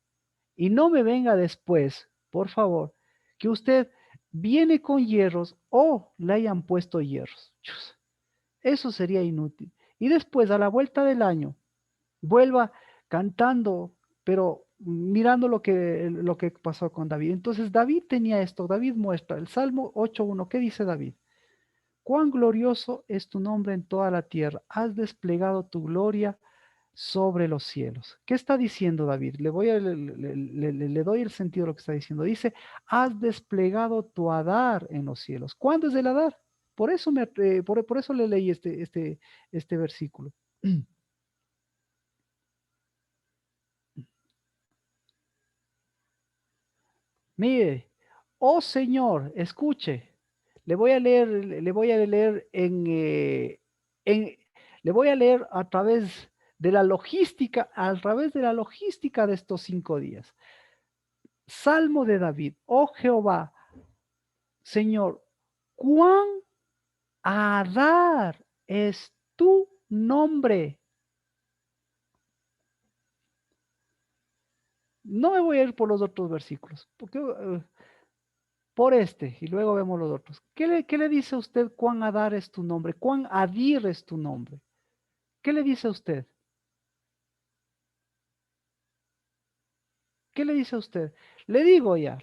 Y no me venga después, por favor, que usted viene con hierros o le hayan puesto hierros. Eso sería inútil. Y después, a la vuelta del año, vuelva cantando, pero mirando lo que pasó con David. Entonces, David tenía esto. David muestra el Salmo 8:1. ¿Qué dice David? Cuán glorioso es tu nombre en toda la tierra. Has desplegado tu gloria sobre los cielos. ¿Qué está diciendo David? Le doy el sentido de lo que está diciendo. Dice, has desplegado tu Adar en los cielos. ¿Cuándo es el Adar? Por eso, por eso le leí este versículo. Mire, Oh Señor, escuche. Le voy a leer le voy a leer a través de la logística, de estos 5 días. Salmo de David. Oh Jehová, Señor, cuán Adar es tu nombre. No me voy a ir por los otros versículos, porque por este, y luego vemos los otros. ¿Qué le dice a usted cuán Adar es tu nombre? ¿Cuán Adir es tu nombre? ¿Qué le dice a usted? ¿Qué le dice a usted? Le digo ya,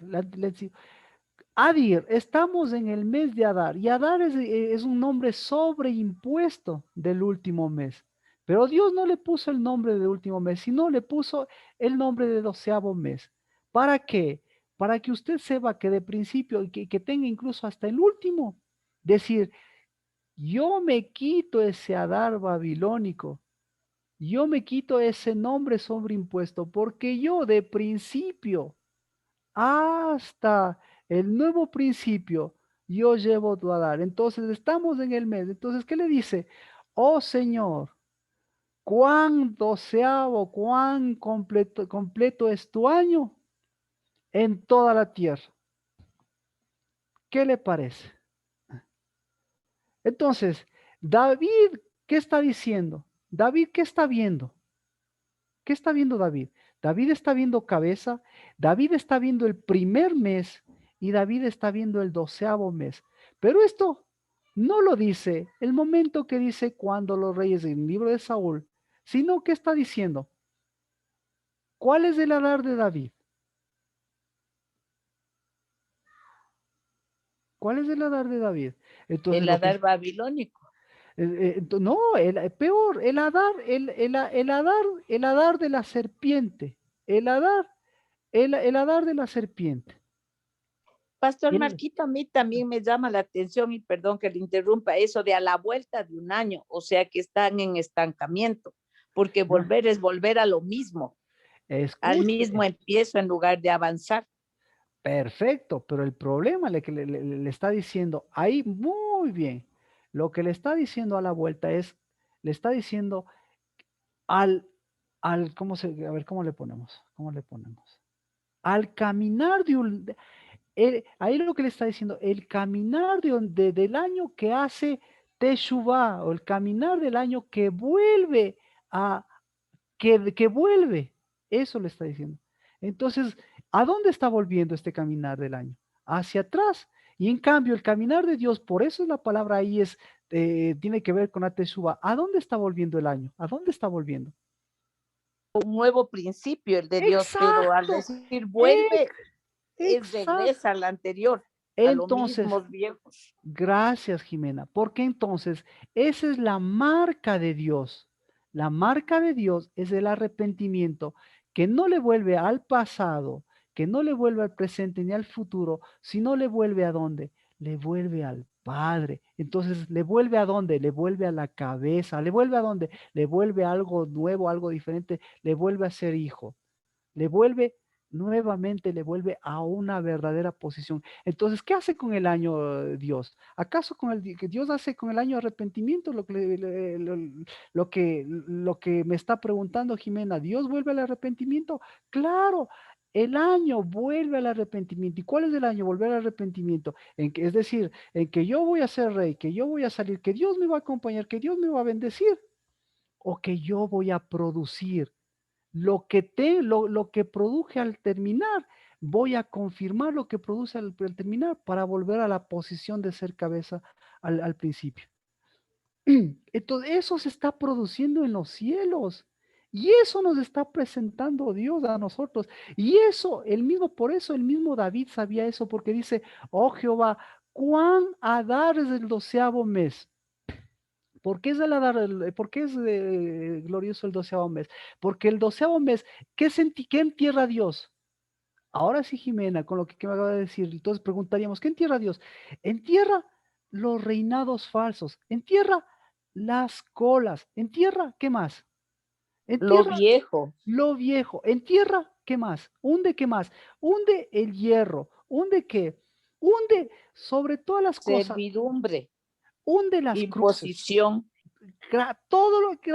Adir, estamos en el mes de Adar, y Adar es un nombre sobreimpuesto del último mes. Pero Dios no le puso el nombre del último mes, sino le puso el nombre de 12º mes. ¿Para qué? Para que usted sepa que de principio, y que tenga incluso hasta el último, decir, yo me quito ese Adar babilónico, yo me quito ese nombre sobreimpuesto, porque yo de principio hasta el nuevo principio, yo llevo tu Adar. Entonces estamos en el mes. Entonces, ¿qué le dice? Oh Señor, cuán doceavo, cuán completo es tu año en toda la tierra. ¿Qué le parece? Entonces, David, ¿qué está diciendo? David, ¿qué está viendo? ¿Qué está viendo David? David está viendo cabeza, David está viendo el primer mes y David está viendo el 12º mes. Pero esto no lo dice el momento que dice cuando los reyes en el libro de Saúl, sino que está diciendo, ¿cuál es el Adar de David? ¿Cuál es el Adar de David? Entonces, El Adar babilónico. No, peor, el Adar de la serpiente, el Adar de la serpiente. Pastor Marquito, a mí también me llama la atención, y perdón que le interrumpa, eso de a la vuelta de un año, o sea que están en estancamiento, porque volver es volver a lo mismo, al mismo empiezo en lugar de avanzar. Perfecto, pero el problema que le está diciendo ahí, muy bien, lo que le está diciendo a la vuelta es, le está diciendo al, a ver, ¿cómo le ponemos? ¿Cómo le ponemos? Al caminar ahí lo que le está diciendo, el caminar del año que hace Teshuvah, o el caminar del año que vuelve que vuelve, eso le está diciendo. Entonces, ¿a dónde está volviendo este caminar del año? Hacia atrás. Y en cambio, el caminar de Dios, por eso la palabra ahí tiene que ver con Ateshuvah. ¿A dónde está volviendo el año? ¿A dónde está volviendo? Un nuevo principio, el de Dios, pero al decir vuelve, regresa al anterior, entonces, a los mismos viejos. Gracias, Jimena, porque entonces esa es la marca de Dios. La marca de Dios es el arrepentimiento que no le vuelve al pasado, que no le vuelve al presente ni al futuro, sino le vuelve a dónde? Le vuelve al Padre. Entonces, ¿le vuelve a dónde? Le vuelve a la cabeza. ¿Le vuelve a dónde? Le vuelve a algo nuevo, algo diferente. Le vuelve a ser hijo. Le vuelve nuevamente, le vuelve a una verdadera posición. Entonces, ¿qué hace con el año Dios? ¿Acaso que Dios hace con el año arrepentimiento lo que me está preguntando Jimena? ¿Dios vuelve al arrepentimiento? Claro, el año vuelve al arrepentimiento. ¿Y cuál es el año? Volver al arrepentimiento. Es decir, en que yo voy a ser rey, que yo voy a salir, que Dios me va a acompañar, que Dios me va a bendecir, o que yo voy a producir. Lo que produje al terminar, voy a confirmar lo que produce al terminar para volver a la posición de ser cabeza al principio. Entonces, eso se está produciendo en los cielos. Y eso nos está presentando Dios a nosotros. Y por eso el mismo David sabía eso, porque dice, oh Jehová, cuán Adar es el 12º mes. ¿Por qué es glorioso el 12º mes? Porque el 12º mes, ¿qué entierra Dios? Ahora sí, Jimena, con lo que me acaba de decir, entonces preguntaríamos, ¿qué entierra Dios? Entierra los reinados falsos, entierra las colas, entierra, ¿qué más? Lo viejo. Entierra, ¿qué más? ¿Qué más? Hunde el hierro, hunde ¿qué? hunde sobre todas las cosas, servidumbre, hunde las cruces. imposición. Todo lo que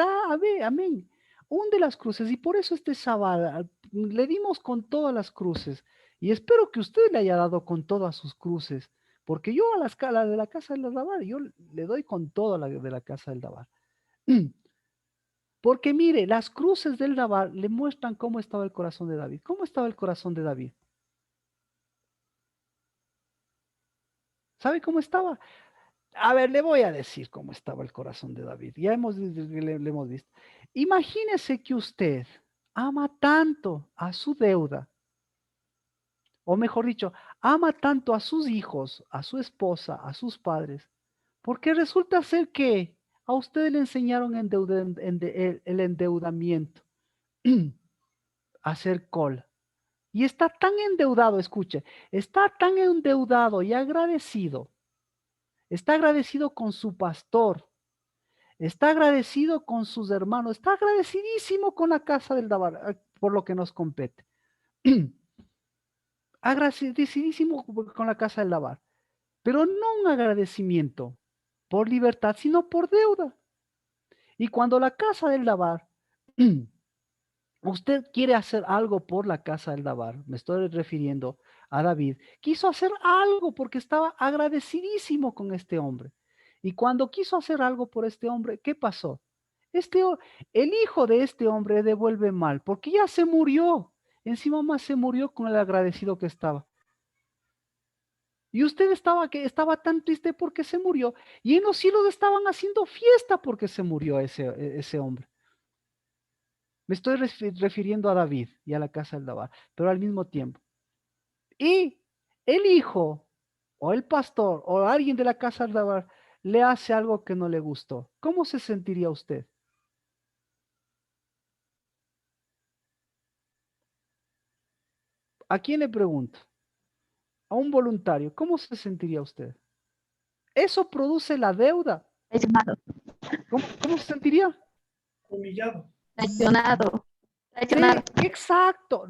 amén. Hunde las cruces y por eso este sábado le dimos con todas las cruces y espero que usted le haya dado con todas sus cruces, porque yo a la de la casa del Dabar, yo le doy con toda la de la casa del Dabar. Porque mire, las cruces del Dabar le muestran cómo estaba el corazón de David. ¿Cómo estaba el corazón de David? ¿Sabe cómo estaba? A ver, le voy a decir cómo estaba el corazón de David. Ya le hemos visto. Imagínese que usted ama tanto a su deuda, o mejor dicho, ama tanto a sus hijos, a su esposa, a sus padres, porque resulta ser que a usted le enseñaron el endeudamiento, hacer cola. Y está tan endeudado, escuche, está tan endeudado y agradecido. Está agradecido con su pastor. Está agradecido con sus hermanos. Está agradecidísimo con la casa del Dabar, por lo que nos compete. Agradecidísimo con la casa del Dabar. Pero no un agradecimiento por libertad, sino por deuda. Y cuando la casa del Dabar, usted quiere hacer algo por la casa del Dabar, me estoy refiriendo a David, quiso hacer algo porque estaba agradecidísimo con este hombre. Y cuando quiso hacer algo por este hombre, ¿qué pasó? El hijo de este hombre devuelve mal, porque ya se murió. Encima más se murió con el agradecido que estaba. Y usted estaba tan triste porque se murió. Y en los cielos estaban haciendo fiesta porque se murió ese hombre. Me estoy refiriendo a David y a la casa del Dabar, pero al mismo tiempo. Y el hijo, o el pastor, o alguien de la casa del Dabar, le hace algo que no le gustó. ¿Cómo se sentiría usted? ¿A quién le pregunto? A un voluntario. ¿Cómo se sentiría usted? Eso produce la deuda. ¿Cómo se sentiría? Humillado. Traicionado. Exacto.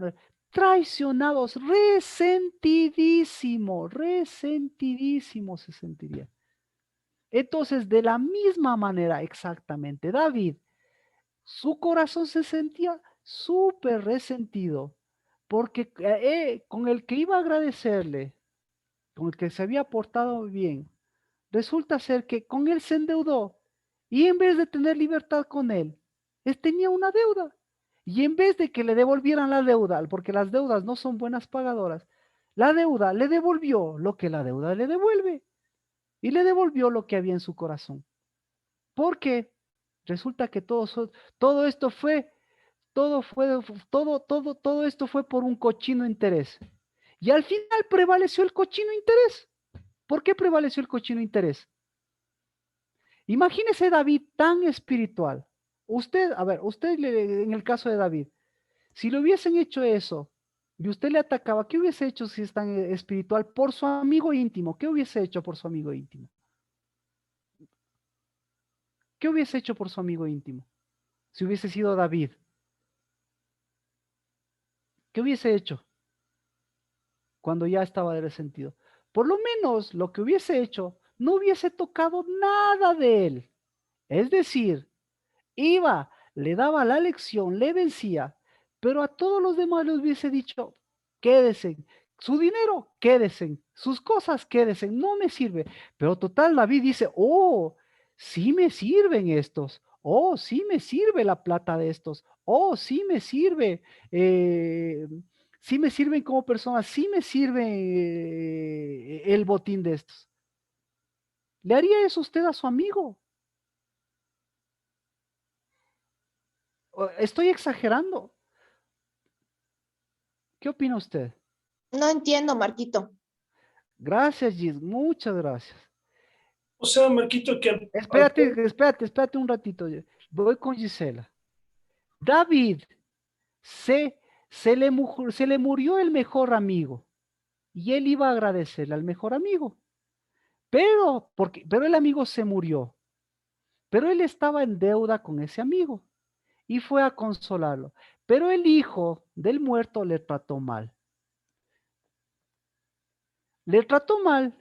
Traicionados, resentidísimo se sentiría. Entonces, de la misma manera, exactamente, David, su corazón se sentía súper resentido, porque con el que iba a agradecerle, con el que se había portado bien, resulta ser que con él se endeudó, y en vez de tener libertad con él tenía una deuda. Y en vez de que le devolvieran la deuda, porque las deudas no son buenas pagadoras, la deuda le devolvió lo que la deuda le devuelve. Y le devolvió lo que había en su corazón. Porque resulta que todo esto fue por un cochino interés. Y al final prevaleció el cochino interés. ¿Por qué prevaleció el cochino interés? Imagínese David tan espiritual. Usted en el caso de David, si le hubiesen hecho eso y usted le atacaba, ¿qué hubiese hecho si es tan espiritual por su amigo íntimo? ¿Qué hubiese hecho por su amigo íntimo? ¿Qué hubiese hecho por su amigo íntimo? Si hubiese sido David. ¿Qué hubiese hecho cuando ya estaba de resentido? Por lo menos lo que hubiese hecho, no hubiese tocado nada de él. Es decir, le daba la lección, le vencía, pero a todos los demás les hubiese dicho, quédese, su dinero, quédese, sus cosas, quédese, no me sirve. Pero total, David dice, oh, sí me sirven estos, oh, sí me sirve la plata de estos, oh, sí me sirve, sí me sirven como personas, sí me sirve el botín de estos. ¿Le haría eso usted a su amigo? ¿Estoy exagerando? ¿Qué opina usted? No entiendo, Marquito. Gracias, Gis, muchas gracias. O sea, Marquito, que Espérate un ratito. Voy con Gisela. David, se le murió el mejor amigo y él iba a agradecerle al mejor amigo. Pero el amigo se murió. Pero él estaba en deuda con ese amigo y fue a consolarlo. Pero el hijo del muerto le trató mal. le trató mal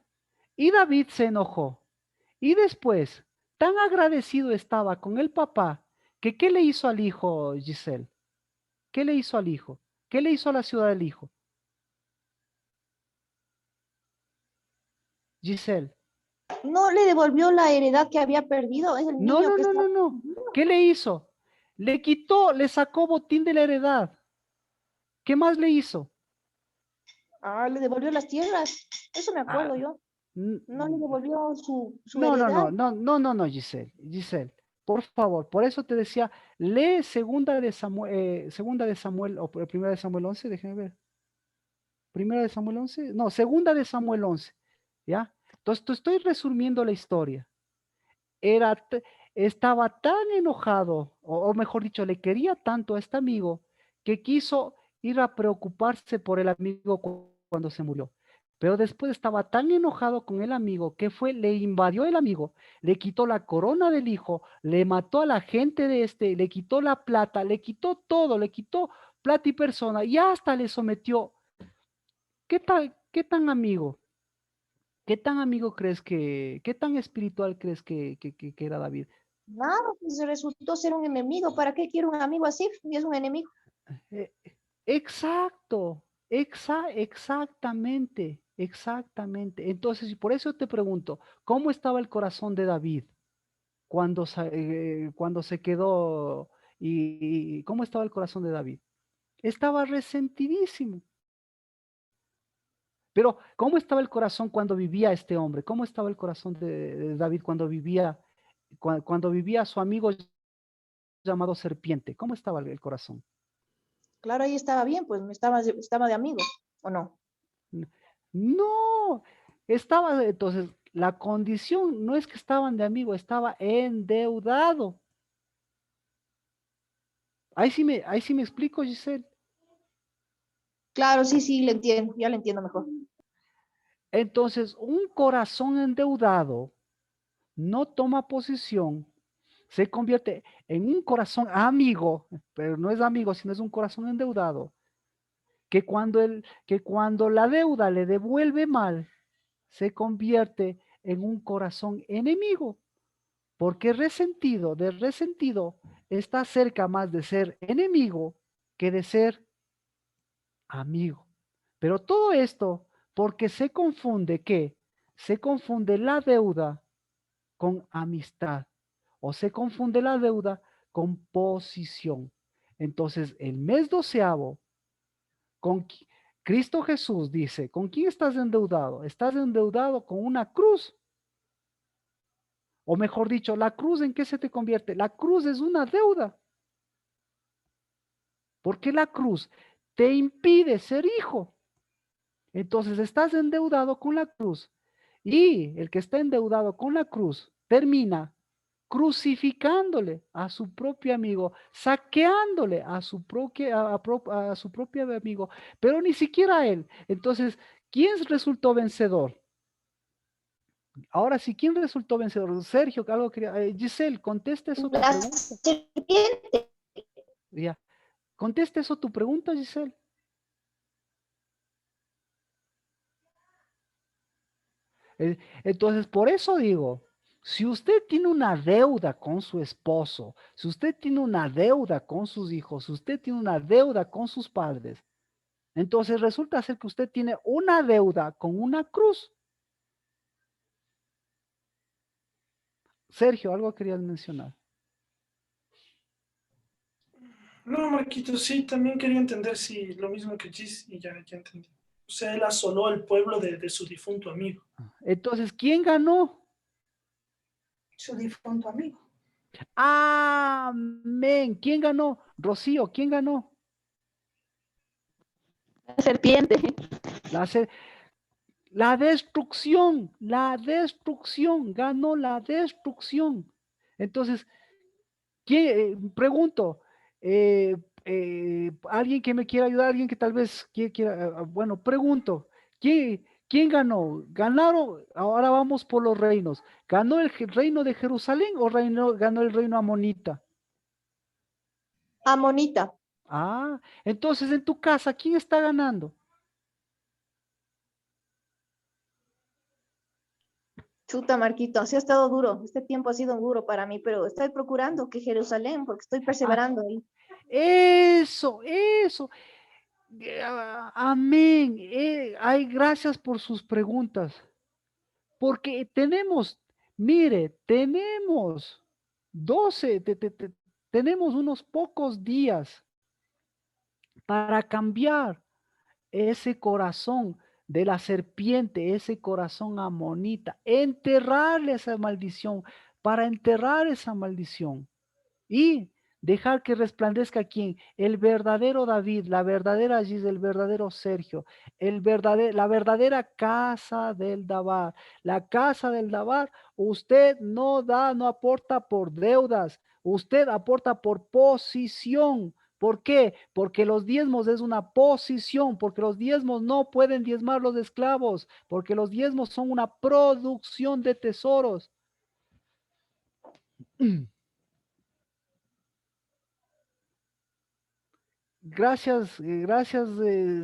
y David se enojó. Y después, tan agradecido estaba con el papá, que ¿qué le hizo al hijo, Giselle? ¿Qué le hizo al hijo? ¿Qué le hizo a la ciudad del hijo? Giselle. No le devolvió la heredad que había perdido. Es el No, niño no, que no, está. no, no. ¿Qué le hizo? Le quitó, le sacó botín de la heredad. ¿Qué más le hizo? Ah, le devolvió las tierras. Eso me acuerdo Ah, yo. n- No le devolvió su no, no, heredad. no, no, no, no, no, Giselle. Giselle, por favor, por eso te decía, lee segunda de Samuel, o primera de Samuel 11, déjeme ver. Primera de Samuel 11, no, segunda de Samuel 11, ¿ya? Entonces, te estoy resumiendo la historia. Estaba tan enojado, o mejor dicho, le quería tanto a este amigo, que quiso ir a preocuparse por el amigo cuando se murió. Pero después estaba tan enojado con el amigo que le invadió el amigo, le quitó la corona del hijo, le mató a la gente de le quitó la plata, le quitó todo, le quitó plata y persona, y hasta le sometió. ¿Qué tan amigo? ¿Qué tan amigo crees qué tan espiritual crees que era David? Nada, pues resultó ser un enemigo. ¿Para qué quiero un amigo así? Y es un enemigo. Eh, exacto, exactamente, exactamente. Entonces, y por eso te pregunto, ¿cómo estaba el corazón de David cuando se quedó y cómo estaba el corazón de David? Estaba resentidísimo. Pero, ¿cómo estaba el corazón cuando vivía este hombre? ¿Cómo estaba el corazón de David cuando cuando vivía su amigo llamado serpiente? ¿Cómo estaba el corazón? Claro, ahí estaba bien, pues estaba de amigo, ¿o no? No, entonces, la condición no es que estaban de amigo, estaba endeudado. Ahí sí me explico, Giselle. Claro, sí, le entiendo, ya le entiendo mejor. Entonces, un corazón endeudado no toma posición, se convierte en un corazón amigo, pero no es amigo, sino es un corazón endeudado, que cuando la deuda le devuelve mal, se convierte en un corazón enemigo, porque de resentido, está cerca más de ser enemigo que de ser amigo. Pero todo esto porque se confunde la deuda con amistad o se confunde la deuda con posición. Entonces, el mes 12avo, Cristo Jesús dice, ¿con quién estás endeudado? Estás endeudado con una cruz. O mejor dicho, ¿la cruz en qué se te convierte? La cruz es una deuda. Porque la cruz te impide ser hijo. Entonces estás endeudado con la cruz. Y el que está endeudado con la cruz termina crucificándole a su propio amigo, saqueándole a su propio amigo, pero ni siquiera a él. Entonces, ¿quién resultó vencedor? Ahora sí, ¿quién resultó vencedor? Sergio, algo quería. Giselle, contesta eso tu La pregunta. serpiente. Ya. Contesta eso tu pregunta, Giselle. Entonces, por eso digo, si usted tiene una deuda con su esposo, si usted tiene una deuda con sus hijos, si usted tiene una deuda con sus padres, entonces resulta ser que usted tiene una deuda con una cruz. Sergio, algo querías mencionar. No, Marquito, sí, también quería entender si lo mismo que Gis y ya entendí. O sea, él asoló al pueblo de su difunto amigo. Entonces, ¿quién ganó? Su difunto amigo. Amén. ¿Quién ganó? Rocío, ¿quién ganó? La serpiente. La destrucción, ganó la destrucción. Entonces, pregunto, alguien que me quiera ayudar, alguien que tal vez quiera, bueno, pregunto, ¿quién ganó? Ganaron, ahora vamos por los reinos. ¿Ganó el reino de Jerusalén o ganó el reino amonita? Amonita. Entonces en tu casa, ¿quién está ganando? Chuta, Marquito, sí ha estado duro. Este tiempo ha sido duro para mí, pero estoy procurando que Jerusalén, porque estoy perseverando ahí. Eso, eso. Amén. Ay, gracias por sus preguntas. Porque tenemos, mire, tenemos 12, tenemos unos pocos días para cambiar ese corazón de la serpiente, ese corazón amonita, enterrarle esa maldición, para enterrar esa maldición y dejar que resplandezca quién, el verdadero David, la verdadera Gis, el verdadero Sergio, la verdadera casa del Dabar. La casa del Dabar, usted no da, no aporta por deudas, usted aporta por posición. ¿Por qué? Porque los diezmos es una posición, porque los diezmos no pueden diezmar los esclavos, porque los diezmos son una producción de tesoros. Gracias, gracias,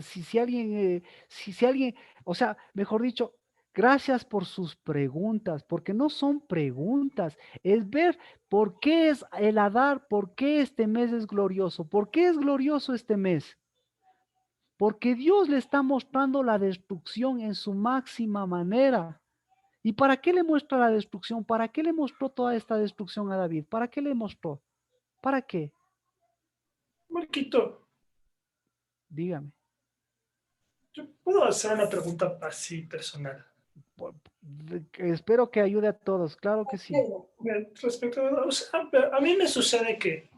si alguien, si alguien, o sea, mejor dicho, gracias por sus preguntas, porque no son preguntas, es ver por qué es el Adar, por qué este mes es glorioso, por qué es glorioso este mes. Porque Dios le está mostrando la destrucción en su máxima manera. ¿Y para qué le muestra la destrucción? ¿Para qué le mostró toda esta destrucción a David? ¿Para qué le mostró? ¿Para qué? Marquito, Dígame. yo puedo hacer una pregunta así personal. Espero que ayude a todos, claro que sí. Respecto a, o sea, a mí me sucede que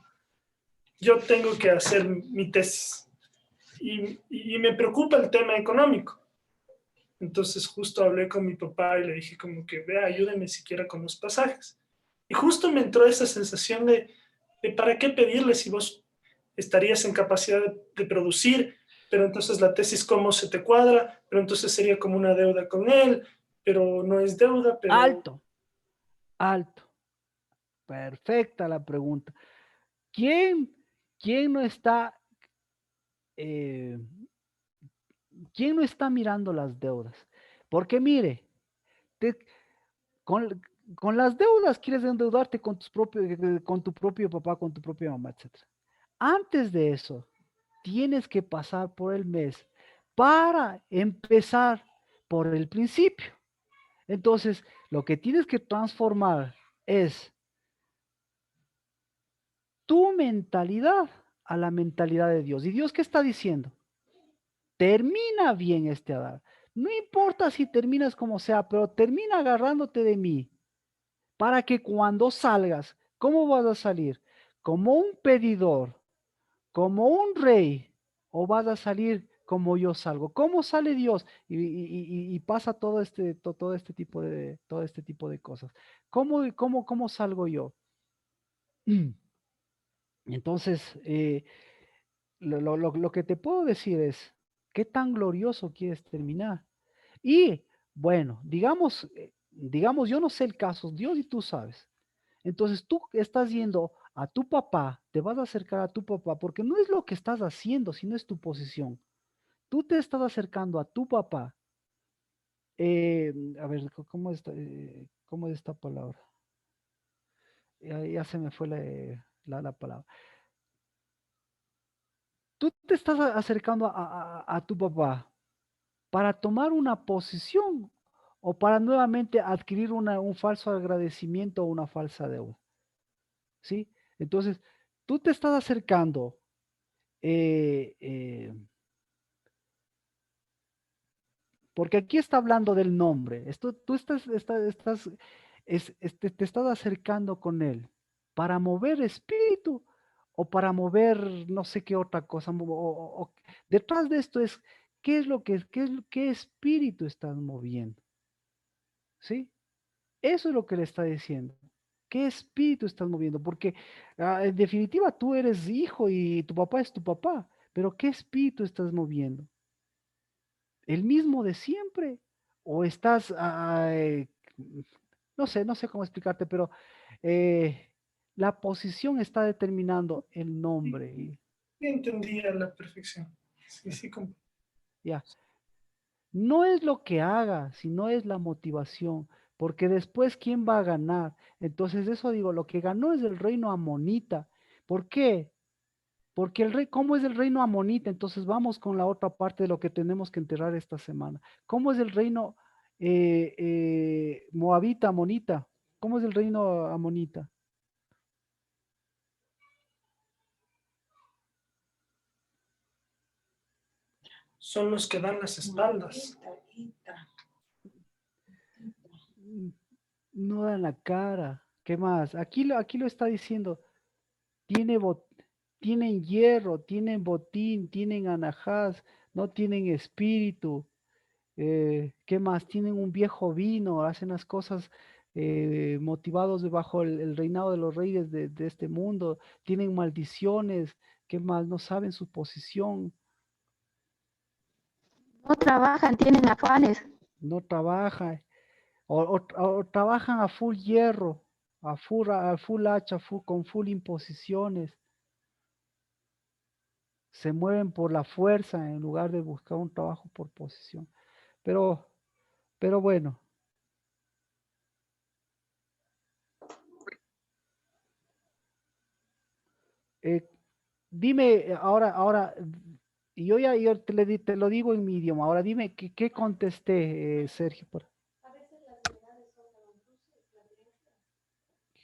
yo tengo que hacer mi tesis y me preocupa el tema económico. Entonces justo hablé con mi papá y le dije como que, vea, ayúdeme siquiera con los pasajes. Y justo me entró esa sensación de ¿para qué pedirle si vos estarías en capacidad de producir? Pero entonces la tesis, ¿cómo se te cuadra? Pero entonces sería como una deuda con él, pero no es deuda, pero... Alto, alto. Perfecta la pregunta. ¿Quién no está, quién no está mirando las deudas? Porque mire, con las deudas quieres endeudarte con tu propio papá, con tu propia mamá, etc. Antes de eso, tienes que pasar por el mes para empezar por el principio. Entonces, lo que tienes que transformar es tu mentalidad a la mentalidad de Dios. ¿Y Dios qué está diciendo? Termina bien este Adar. No importa si terminas como sea, pero termina agarrándote de mí para que cuando salgas, ¿cómo vas a salir? ¿Como un pedidor? ¿Como un rey? ¿O vas a salir como yo salgo? ¿Cómo sale Dios? Y pasa todo este tipo de cosas. ¿Cómo salgo yo? Entonces, lo que te puedo decir es, ¿qué tan glorioso quieres terminar? Y bueno, digamos, yo no sé el caso, Dios y tú sabes. Entonces tú estás yendo a tu papá, te vas a acercar a tu papá, porque no es lo que estás haciendo, sino es tu posición. Tú te estás acercando a tu papá. A ver, ¿cómo es esta palabra? Ya se me fue la palabra. Tú te estás acercando a tu papá para tomar una posición o para nuevamente adquirir un falso agradecimiento o una falsa deuda. ¿Sí? Entonces, tú te estás acercando porque aquí está hablando del nombre. Tú te estás acercando con él para mover espíritu o para mover no sé qué otra cosa. Detrás de esto es, qué espíritu estás moviendo? ¿Sí? Eso es lo que le está diciendo. ¿Qué espíritu estás moviendo? Porque en definitiva tú eres hijo y tu papá es tu papá, pero ¿qué espíritu estás moviendo? ¿El mismo de siempre? ¿O estás, no sé cómo explicarte, pero la posición está determinando el nombre? Entendí a la perfección. Sí, sí, Ya. No es lo que haga, sino es la motivación. porque después, ¿quién va a ganar? Entonces, eso digo, lo que ganó es el reino amonita. ¿Por qué? Porque el rey, ¿cómo es el reino amonita? Entonces, vamos con la otra parte de lo que tenemos que enterrar esta semana. ¿Cómo es el reino moabita, amonita? ¿Cómo es el reino amonita? Son los que dan las espaldas. No dan la cara. ¿Qué más? Aquí lo está diciendo. Tienen hierro, tienen botín, tienen anahás, no tienen espíritu. ¿Qué más? Tienen un viejo vino, hacen las cosas motivados debajo el reinado de los reyes de este mundo. Tienen maldiciones. ¿Qué más? No saben su posición. No trabajan, tienen afanes. No trabajan. O trabajan a full hierro, a full hacha, con full imposiciones. Se mueven por la fuerza en lugar de buscar un trabajo por posición. Pero bueno. Dime ahora, yo te lo digo en mi idioma. Ahora dime, ¿qué contesté, Sergio?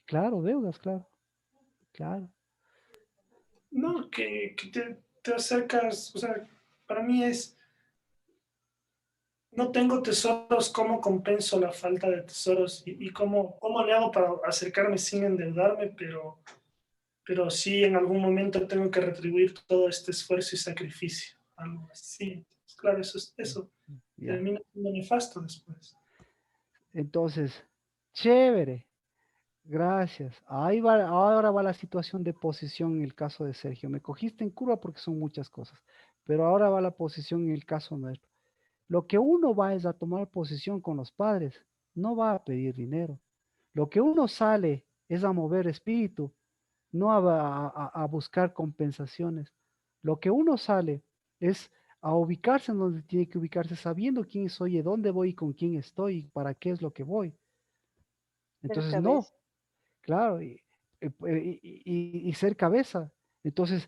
Claro, deudas, claro. No, que te acercas, o sea, para mí es, no tengo tesoros, ¿cómo compenso la falta de tesoros? Y cómo le hago para acercarme sin endeudarme? Pero sí en algún momento tengo que retribuir todo este esfuerzo y sacrificio. Algo así. Claro, eso Ya. termina siendo nefasto después. Entonces, chévere. Gracias. Ahora va la situación de posición en el caso de Sergio. Me cogiste en curva porque son muchas cosas, pero ahora va la posición en el caso nuestro. Lo que uno va es a tomar posición con los padres, no va a pedir dinero. Lo que uno sale es a mover espíritu, no a buscar compensaciones. Lo que uno sale es a ubicarse en donde tiene que ubicarse, sabiendo quién soy, de dónde voy, con quién estoy y para qué es lo que voy. Entonces, no. Claro, y ser cabeza. Entonces,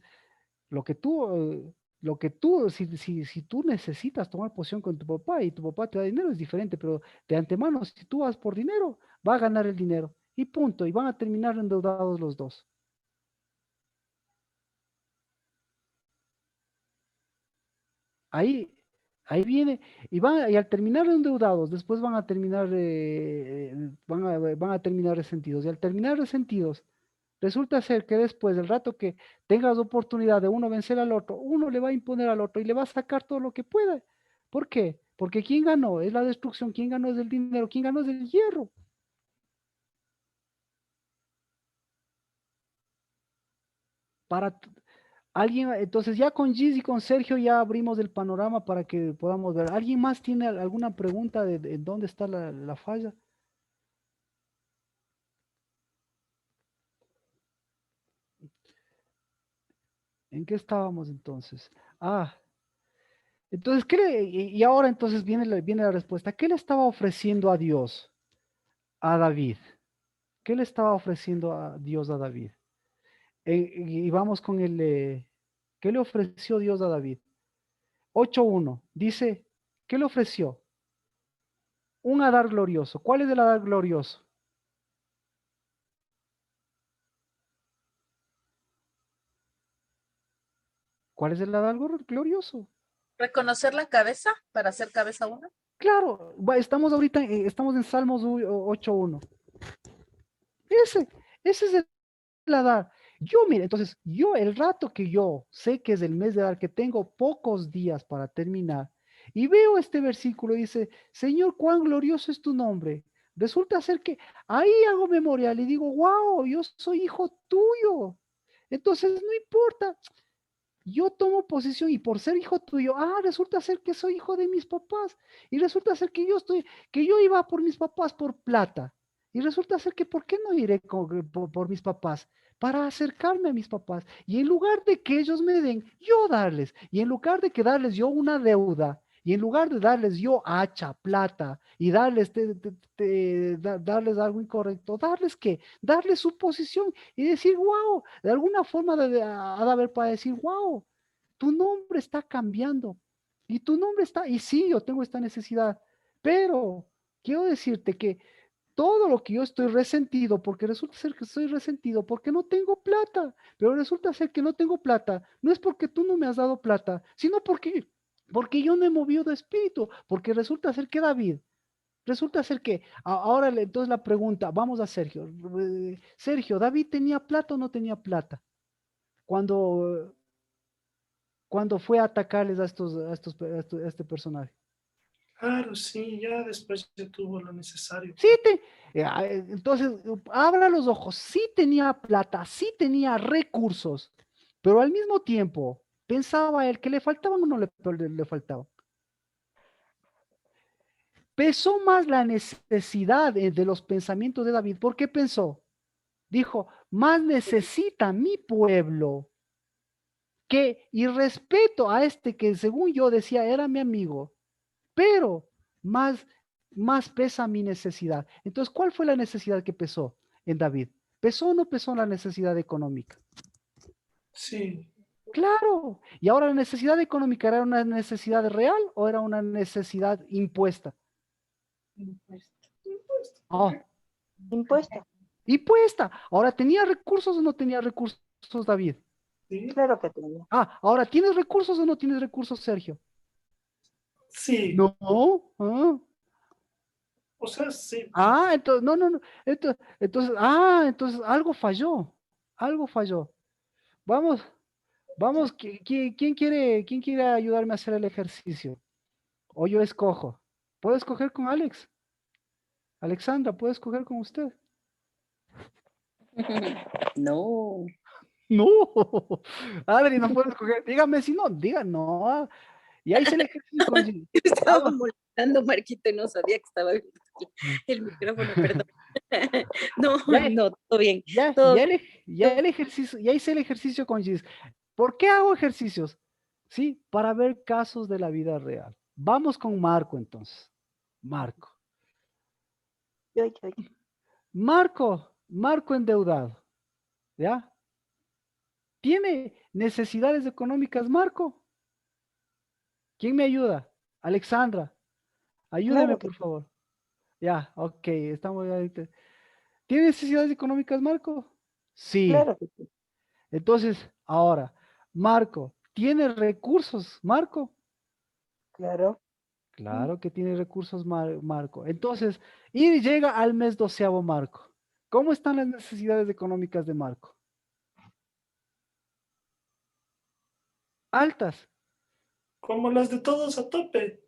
si tú necesitas tomar posición con tu papá y tu papá te da dinero, es diferente, pero de antemano, si tú vas por dinero, va a ganar el dinero. Y punto, y van a terminar endeudados los dos. Ahí viene, y al terminar endeudados, después van a terminar, van a terminar resentidos. Y al terminar resentidos, resulta ser que después del rato que tengas oportunidad de uno vencer al otro, uno le va a imponer al otro y le va a sacar todo lo que pueda. ¿Por qué? Porque ¿quién ganó? Es la destrucción. ¿Quién ganó? Es el dinero. ¿Quién ganó? Es el hierro. Para alguien, entonces ya con Giz y con Sergio ya abrimos el panorama para que podamos ver. ¿Alguien más tiene alguna pregunta de dónde está la falla? ¿En qué estábamos entonces? Entonces, y ahora entonces viene la respuesta. ¿Qué le estaba ofreciendo a Dios a David? ¿Qué le estaba ofreciendo a Dios a David? Y vamos con ¿qué le ofreció Dios a David? 8:1 dice, ¿qué le ofreció? Un Adar glorioso. ¿Cuál es el Adar glorioso? ¿Cuál es el Adar glorioso? ¿Reconocer la cabeza para hacer cabeza una? Claro, estamos ahorita, estamos en Salmos 8:1. Ese es el Adar. Mire, entonces, el rato que yo sé que es el mes de Adar, que tengo pocos días para terminar, y veo este versículo, dice, Señor, cuán glorioso es tu nombre. Resulta ser que ahí hago memorial y digo, wow, yo soy hijo tuyo. Entonces, no importa, yo tomo posición y por ser hijo tuyo, resulta ser que soy hijo de mis papás. Y resulta ser que yo iba por mis papás por plata. Y resulta ser que, ¿por qué no iré por mis papás? Para acercarme a mis papás. Y en lugar de que ellos me den, yo darles. Y en lugar de que darles yo una deuda, Y en lugar de darles yo hacha, plata, y darles, darles algo incorrecto, darles qué, darles su posición y decir, wow, de alguna forma ha de haber para decir, wow, tu nombre está cambiando. Y tu nombre está, y sí, yo tengo esta necesidad, pero quiero decirte que todo lo que yo estoy resentido, porque resulta ser que estoy resentido porque no tengo plata, pero resulta ser que no tengo plata, no es porque tú no me has dado plata, sino porque yo no he movido de espíritu, porque resulta ser que David, resulta ser que, ahora entonces la pregunta, vamos a Sergio. Sergio, ¿David tenía plata o no tenía plata? Cuando fue a atacarles a este personaje. Claro, sí, ya después ya tuvo lo necesario. Sí, entonces, abra los ojos, sí tenía plata, sí tenía recursos, pero al mismo tiempo, pensaba él que le faltaban o no le faltaban. Pesó más la necesidad de los pensamientos de David. ¿Por qué pensó? Dijo, más necesita mi pueblo y respeto a este que según yo decía era mi amigo, pero más pesa mi necesidad. Entonces, ¿cuál fue la necesidad que pesó en David? ¿Pesó o no pesó la necesidad económica? Sí. Claro. ¿Y ahora la necesidad económica era una necesidad real o era una necesidad impuesta? Oh. Impuesta. Impuesta. Ahora, ¿tenía recursos o no tenía recursos David? Sí. Claro que tenía. Ahora, ¿tienes recursos o no tienes recursos, Sergio? Sí. No. O sea, sí. Entonces, no. Entonces algo falló. Algo falló. Vamos. ¿Quién quiere ayudarme a hacer el ejercicio? O yo escojo. ¿Puedo escoger con Alex? Alexandra, ¿puedo escoger con usted? No. No. Adri, no puedo escoger. Dígame si no. Diga no. Y ahí se el ejercicio con Gis. Estaba molestando, Marquito, y no sabía que estaba abierto el micrófono, perdón. No, todo bien. Ya hice el ejercicio con Gis. ¿Por qué hago ejercicios? Sí, para ver casos de la vida real. Vamos con Marco entonces. Marco. Marco endeudado. ¿Ya? ¿Tiene necesidades económicas, Marco? ¿Quién me ayuda? Alexandra. Ayúdame, por favor. Ya, ok, estamos ahorita. ¿Tiene necesidades económicas, Marco? Sí. Claro que sí. Entonces, ahora, Marco, ¿tiene recursos, Marco? Claro. Claro que tiene recursos, Marco. Entonces, y llega al mes 12º, Marco. ¿Cómo están las necesidades económicas de Marco? Altas. Como las de todos a tope.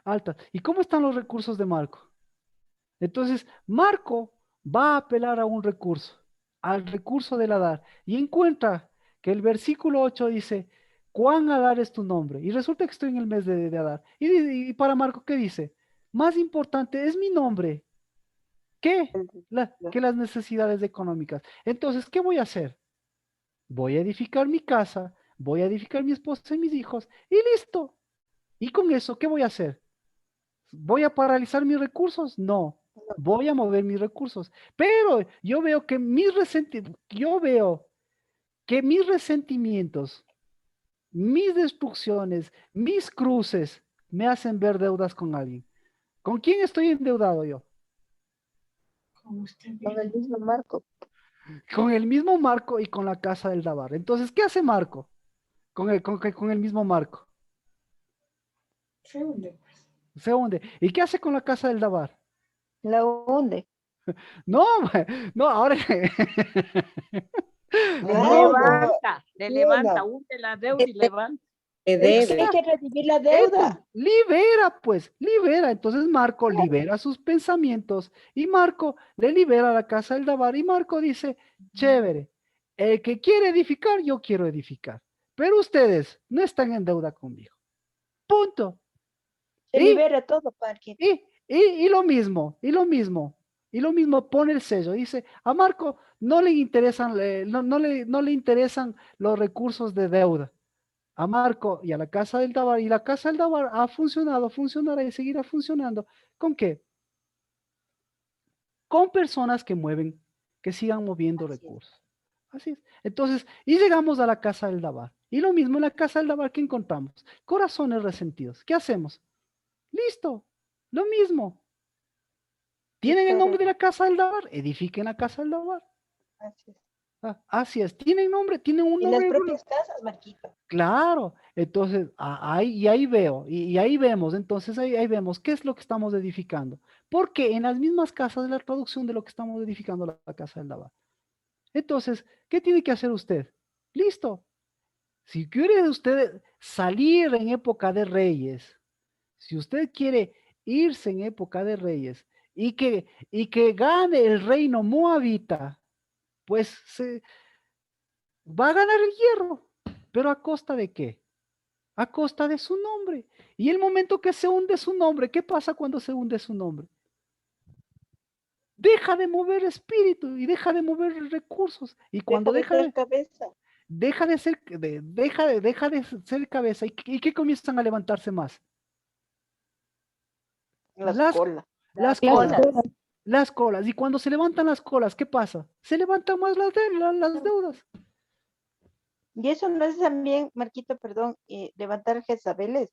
Altas. ¿Y cómo están los recursos de Marco? Entonces, Marco va a apelar a un recurso, al recurso del Adar, y encuentra que el versículo 8 dice, ¿cuán Adar es tu nombre? Y resulta que estoy en el mes de Adar. Y para Marco, ¿qué dice? Más importante es mi nombre que las necesidades económicas. Entonces, ¿qué voy a hacer? Voy a edificar mi casa, voy a edificar mi esposa y mis hijos, y listo. ¿Y con eso qué voy a hacer? ¿Voy a paralizar mis recursos? No. Voy a mover mis recursos. Pero yo veo que mis resentimientos, mis destrucciones, mis cruces me hacen ver deudas con alguien. ¿Con quién estoy endeudado yo? Con el mismo Marco. Con el mismo Marco y con la casa del Dabar. Entonces, ¿qué hace Marco con el mismo Marco? Se hunde, pues. Se hunde. ¿Y qué hace con la casa del Dabar? La hunde. No, ahora. Le levanta, hunde la deuda y levanta. Hay que redimir la deuda. Libera. Entonces Marco libera sus pensamientos y Marco le libera la casa del Dabar y Marco dice, chévere, el que quiere edificar, yo quiero edificar, pero ustedes no están en deuda conmigo. Punto. Se libera todo, Parque. Y lo mismo pone el sello, dice, a Marco no le interesan, no le interesan los recursos de deuda. a Marco y a la casa del Dabar, y la casa del Dabar ha funcionado, funcionará y seguirá funcionando. ¿Con qué? Con personas que mueven, que sigan moviendo recursos. Así es. Entonces, y llegamos a la casa del Dabar. Y lo mismo en la casa del Dabar que encontramos. Corazones resentidos. ¿Qué hacemos? Listo. Lo mismo. ¿Tienen el nombre de la casa del Dabar? Edifiquen la casa del Dabar. Así es. Así es. ¿Tienen nombre? ¿Tienen un Y nombre? las propias casas, Marquito. Claro. Entonces, ahí veo. Y ahí vemos. Entonces, ahí vemos qué es lo que estamos edificando. Porque en las mismas casas de la traducción de lo que estamos edificando la casa del Dabar. Entonces, ¿qué tiene que hacer usted? Listo. Si quiere usted salir en época de reyes, si usted quiere irse en época de reyes y que gane el reino moabita, pues se va a ganar el hierro. ¿Pero a costa de qué? A costa de su nombre. Y el momento que se hunde su nombre, ¿qué pasa cuando se hunde su nombre? Deja de mover espíritu y deja de mover recursos. Y cuando Deja de ser cabeza. deja de ser cabeza, ¿y qué comienzan a levantarse más? Las colas. Las colas. Las colas. Y cuando se levantan las colas, ¿qué pasa? Se levantan más las deudas. Y eso no es también, Marquito, perdón, levantar Jezabeles.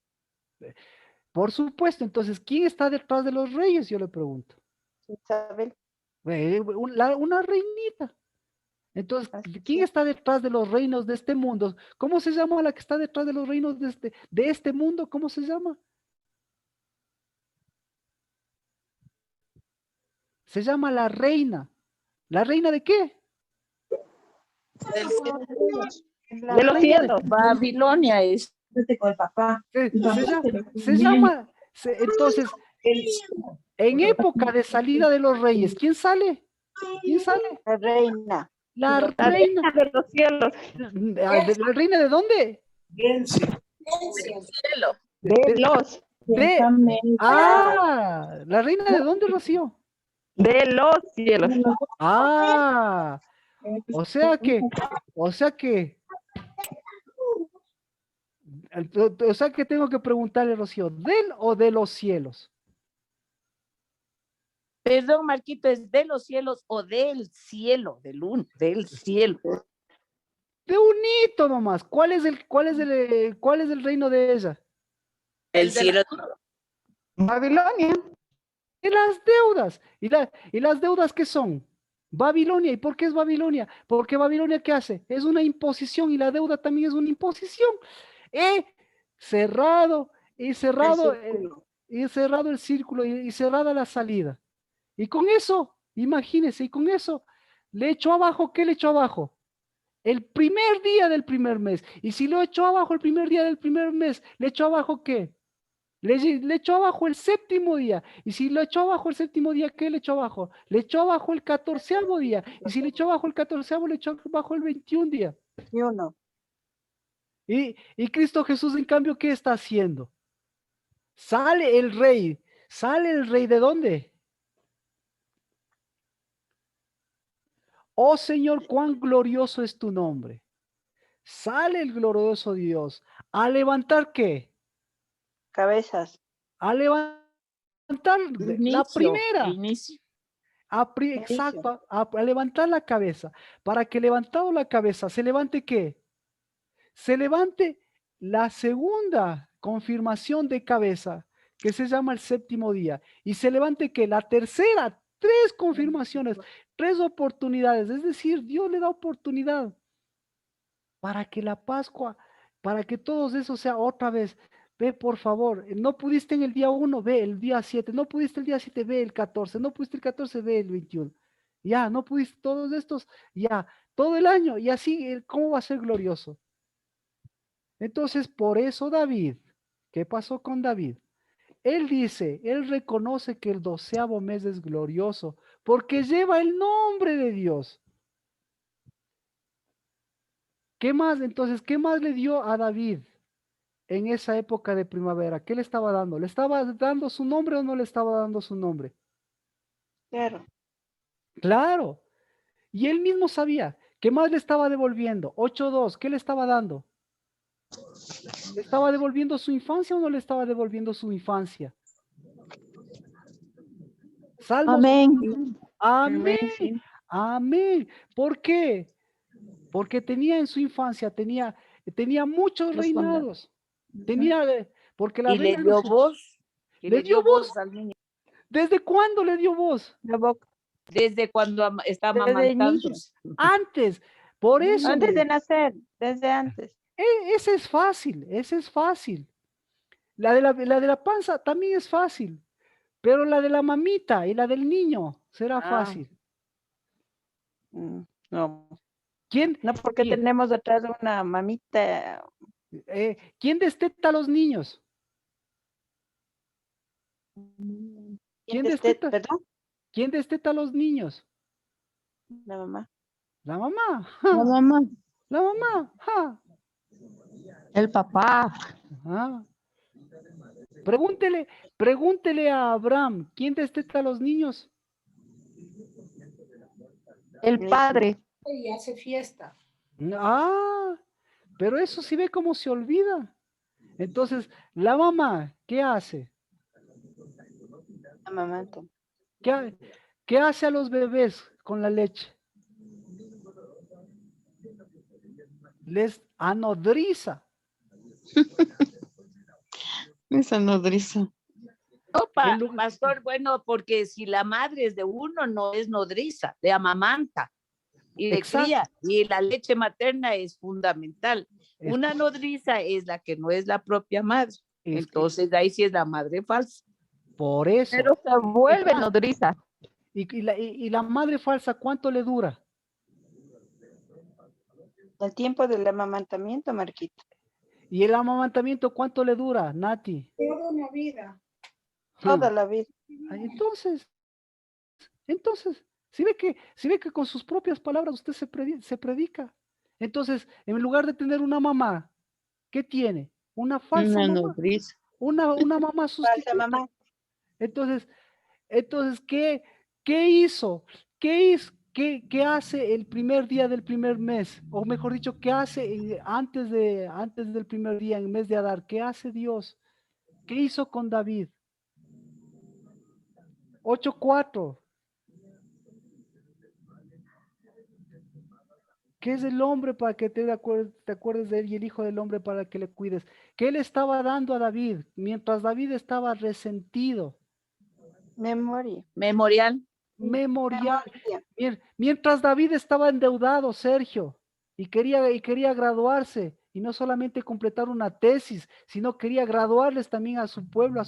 Por supuesto. Entonces, ¿quién está detrás de los reyes? Yo le pregunto. Jezabel. Una reinita. Entonces, ¿quién está detrás de los reinos de este mundo? ¿Cómo se llama la que está detrás de los reinos de este mundo? ¿Cómo se llama? Se llama la reina. ¿La reina de qué? De los cielos. Babilonia es. Con el papá. Entonces, en época de salida de los reyes, ¿quién sale? ¿Quién sale? La reina. La reina de los cielos. ¿La reina de dónde? Del cielo. ¿La reina de dónde, Rocío? De los cielos. O sea que tengo que preguntarle, Rocío, ¿del o de los cielos? Perdón, Marquito, ¿es de los cielos o del cielo? Del cielo. De un hito nomás. ¿Cuál es el reino de ella? El cielo. Babilonia. Y las deudas. ¿Y las deudas qué son? Babilonia. ¿Y por qué es Babilonia? Porque Babilonia, ¿qué hace? Es una imposición y la deuda también es una imposición. Cerrado el círculo y cerrada la salida. Y con eso, imagínense, y con eso le echó abajo, ¿qué le echó abajo? El primer día del primer mes. Y si lo echó abajo el primer día del primer mes, ¿le echó abajo qué? Le echó abajo el séptimo día. Y si lo echó abajo el séptimo día, ¿qué le echó abajo? Le echó abajo el 14º día. Y si le echó abajo el 14º, le echó abajo el 21 día. 21. Y Cristo Jesús, en cambio, ¿qué está haciendo? Sale el rey. ¿Sale el rey de dónde? Oh Señor, cuán glorioso es tu nombre. Sale el glorioso Dios. ¿A levantar qué? Cabezas. A levantar la primera. Inicio. Exacto, a levantar la cabeza. Para que levantado la cabeza, ¿se levante qué? Se levante la segunda confirmación de cabeza, que se llama el séptimo día. Y se levante que la tercera, 3 confirmaciones, 3 oportunidades. Es decir, Dios le da oportunidad para que la Pascua, para que todos eso sea otra vez. Ve, por favor, no pudiste en el día 1, ve el día 7, no pudiste el día 7, ve el 14, no pudiste el 14, ve el 21. Ya, no pudiste todos estos, ya, todo el año, y así, ¿cómo va a ser glorioso? Entonces, por eso David, ¿qué pasó con David? Él dice, él reconoce que el 12º mes es glorioso, porque lleva el nombre de Dios. ¿Qué más? Entonces, ¿qué más le dio a David en esa época de primavera? ¿Qué le estaba dando? ¿Le estaba dando su nombre o no le estaba dando su nombre? Claro. Claro. Y él mismo sabía. ¿Qué más le estaba devolviendo? 8:2. ¿Qué le estaba dando? ¿Le estaba devolviendo su infancia o no le estaba devolviendo su infancia? Salmos. Amén. Amén. sí. Amén. ¿Por qué? Porque tenía en su infancia, tenía muchos Los fondos. reinados. Tenía, porque la Y le reina dio no- voz. Y le le dio dio voz. voz al niño. ¿Desde cuándo le dio voz? La boca. Desde cuando está Desde amamantando. niño. Antes. Por eso. Antes mire, de nacer, desde antes. ese es fácil, ese es fácil. La de la panza también es fácil, pero la de la mamita y la del niño será fácil. No. ¿Quién? No, porque quién? tenemos detrás una mamita. ¿Quién desteta a los niños? ¿Quién desteta? ¿Perdón? ¿Quién desteta a los niños? La mamá. La mamá. La mamá. La mamá. Ja. El papá. Ah. Pregúntele a Abraham, ¿quién desteta a los niños? El padre. Y hace fiesta. Ah, pero eso sí ve cómo se olvida. Entonces, la mamá, ¿qué hace? La mamá. ¿Qué hace a los bebés con la leche? Les anodriza. Esa nodriza. Opa, pastor, bueno, porque si la madre es de uno, no es nodriza, de amamanta y de Exacto. cría, y la leche materna es fundamental. Una nodriza es la que no es la propia madre. Entonces, ahí sí es la madre falsa. Por eso. Pero se vuelve nodriza. ¿Y la madre falsa cuánto le dura? El tiempo del amamantamiento, Marquita. ¿Y el amamantamiento cuánto le dura, Nati? Toda una vida. Toda la vida. Entonces, si ve que con sus propias palabras usted se predica. Entonces, en lugar de tener una mamá, ¿qué tiene? Una falsa Una mamá. nodriza. Una mamá sustituta. Falsa mamá. Entonces, ¿qué hizo? ¿Qué hace el primer día del primer mes? O mejor dicho, ¿qué hace antes del primer día, en el mes de Adar? ¿Qué hace Dios? ¿Qué hizo con David? 8:4. ¿Qué es el hombre para que te acuerdes de él y el hijo del hombre para que le cuides? ¿Qué le estaba dando a David mientras David estaba resentido? Memoria. Memorial. Memorial. Mientras David estaba endeudado, Sergio, y quería graduarse, y no solamente completar una tesis, sino quería graduarles también a su pueblo,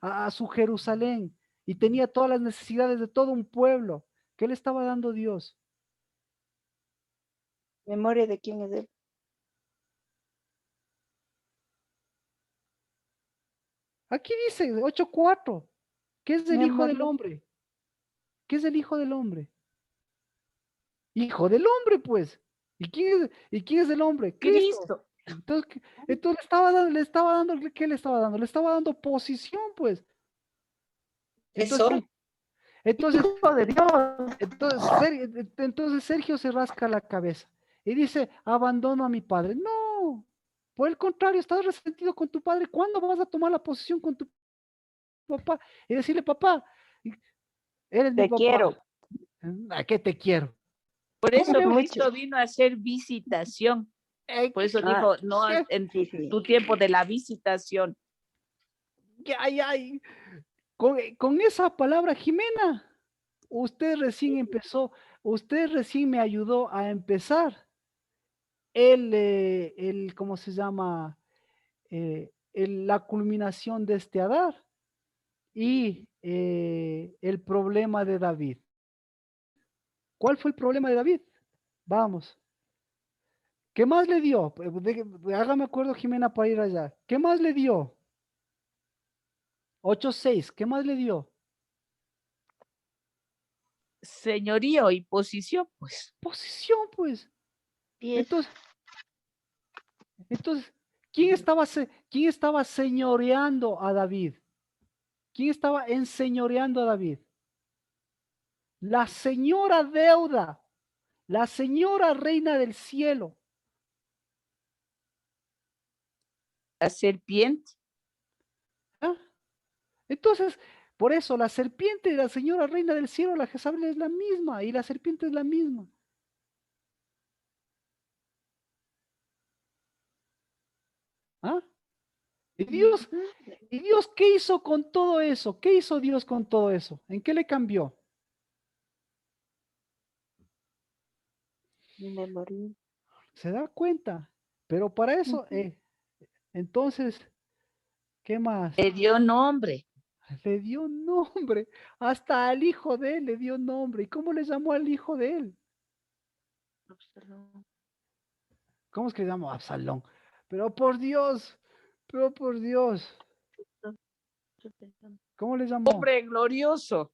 a su Jerusalén, y tenía todas las necesidades de todo un pueblo. ¿Qué le estaba dando Dios? Memoria de quién es él. Aquí dice 8:4. ¿Qué es el hijo del Memoria. hombre? ¿Qué es el hijo del hombre? Hijo del hombre, pues. ¿Y quién es el hombre? Cristo. Entonces le estaba dando, ¿qué le estaba dando? Le estaba dando posición, pues. Entonces, Hijo de Dios. entonces Sergio se rasca la cabeza y dice, abandono a mi padre. No, por el contrario, estás resentido con tu padre. ¿Cuándo vas a tomar la posición con tu papá? Y decirle, papá, eres mi Te papá. quiero. ¿A qué te quiero? Por eso ¿Cómo? Cristo vino a hacer visitación. Por eso dijo, no en tu tiempo de la visitación. Ay. Con esa palabra, Jimena, usted recién empezó, usted recién me ayudó a empezar ¿cómo se llama? La culminación de este Adar y el problema de David. ¿Cuál fue el problema de David? Vamos. ¿Qué más le dio? Hágame acuerdo, Jimena, para ir allá. ¿Qué más le dio? 8:6. ¿Qué más le dio? Señorío y posición, pues. Posición, pues. Entonces, ¿quién estaba señoreando a David? ¿Quién estaba enseñoreando a David? La señora deuda, la señora reina del cielo. La serpiente. ¿Ah? Entonces, por eso la serpiente de la señora reina del cielo, la Jezabel, es la misma y la serpiente es la misma. ¿Ah? ¿Y Dios qué hizo con todo eso? ¿Qué hizo Dios con todo eso? ¿En qué le cambió? ¿Se da cuenta? Pero para eso, entonces, ¿qué más? Le dio nombre. Le dio nombre. Hasta al hijo de él le dio nombre. ¿Y cómo le llamó al hijo de él? ¿Cómo es que le llamó? Absalón. Pero por Dios, pero por Dios. ¿Cómo le llamó? Hombre glorioso.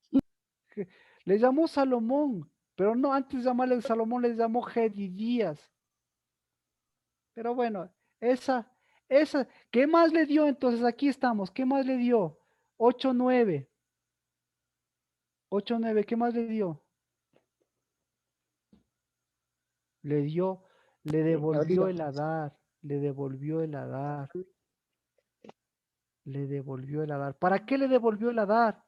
Le llamó Salomón, pero no, antes de llamarle Salomón, le llamó Jedidías. Pero bueno, esa, ¿qué más le dio entonces? Aquí estamos, ¿qué más le dio? 8-9. 8-9, ¿qué más le dio? Le devolvió el Hadar, le devolvió el Hadar, le devolvió el Hadar. ¿Para qué le devolvió el Hadar?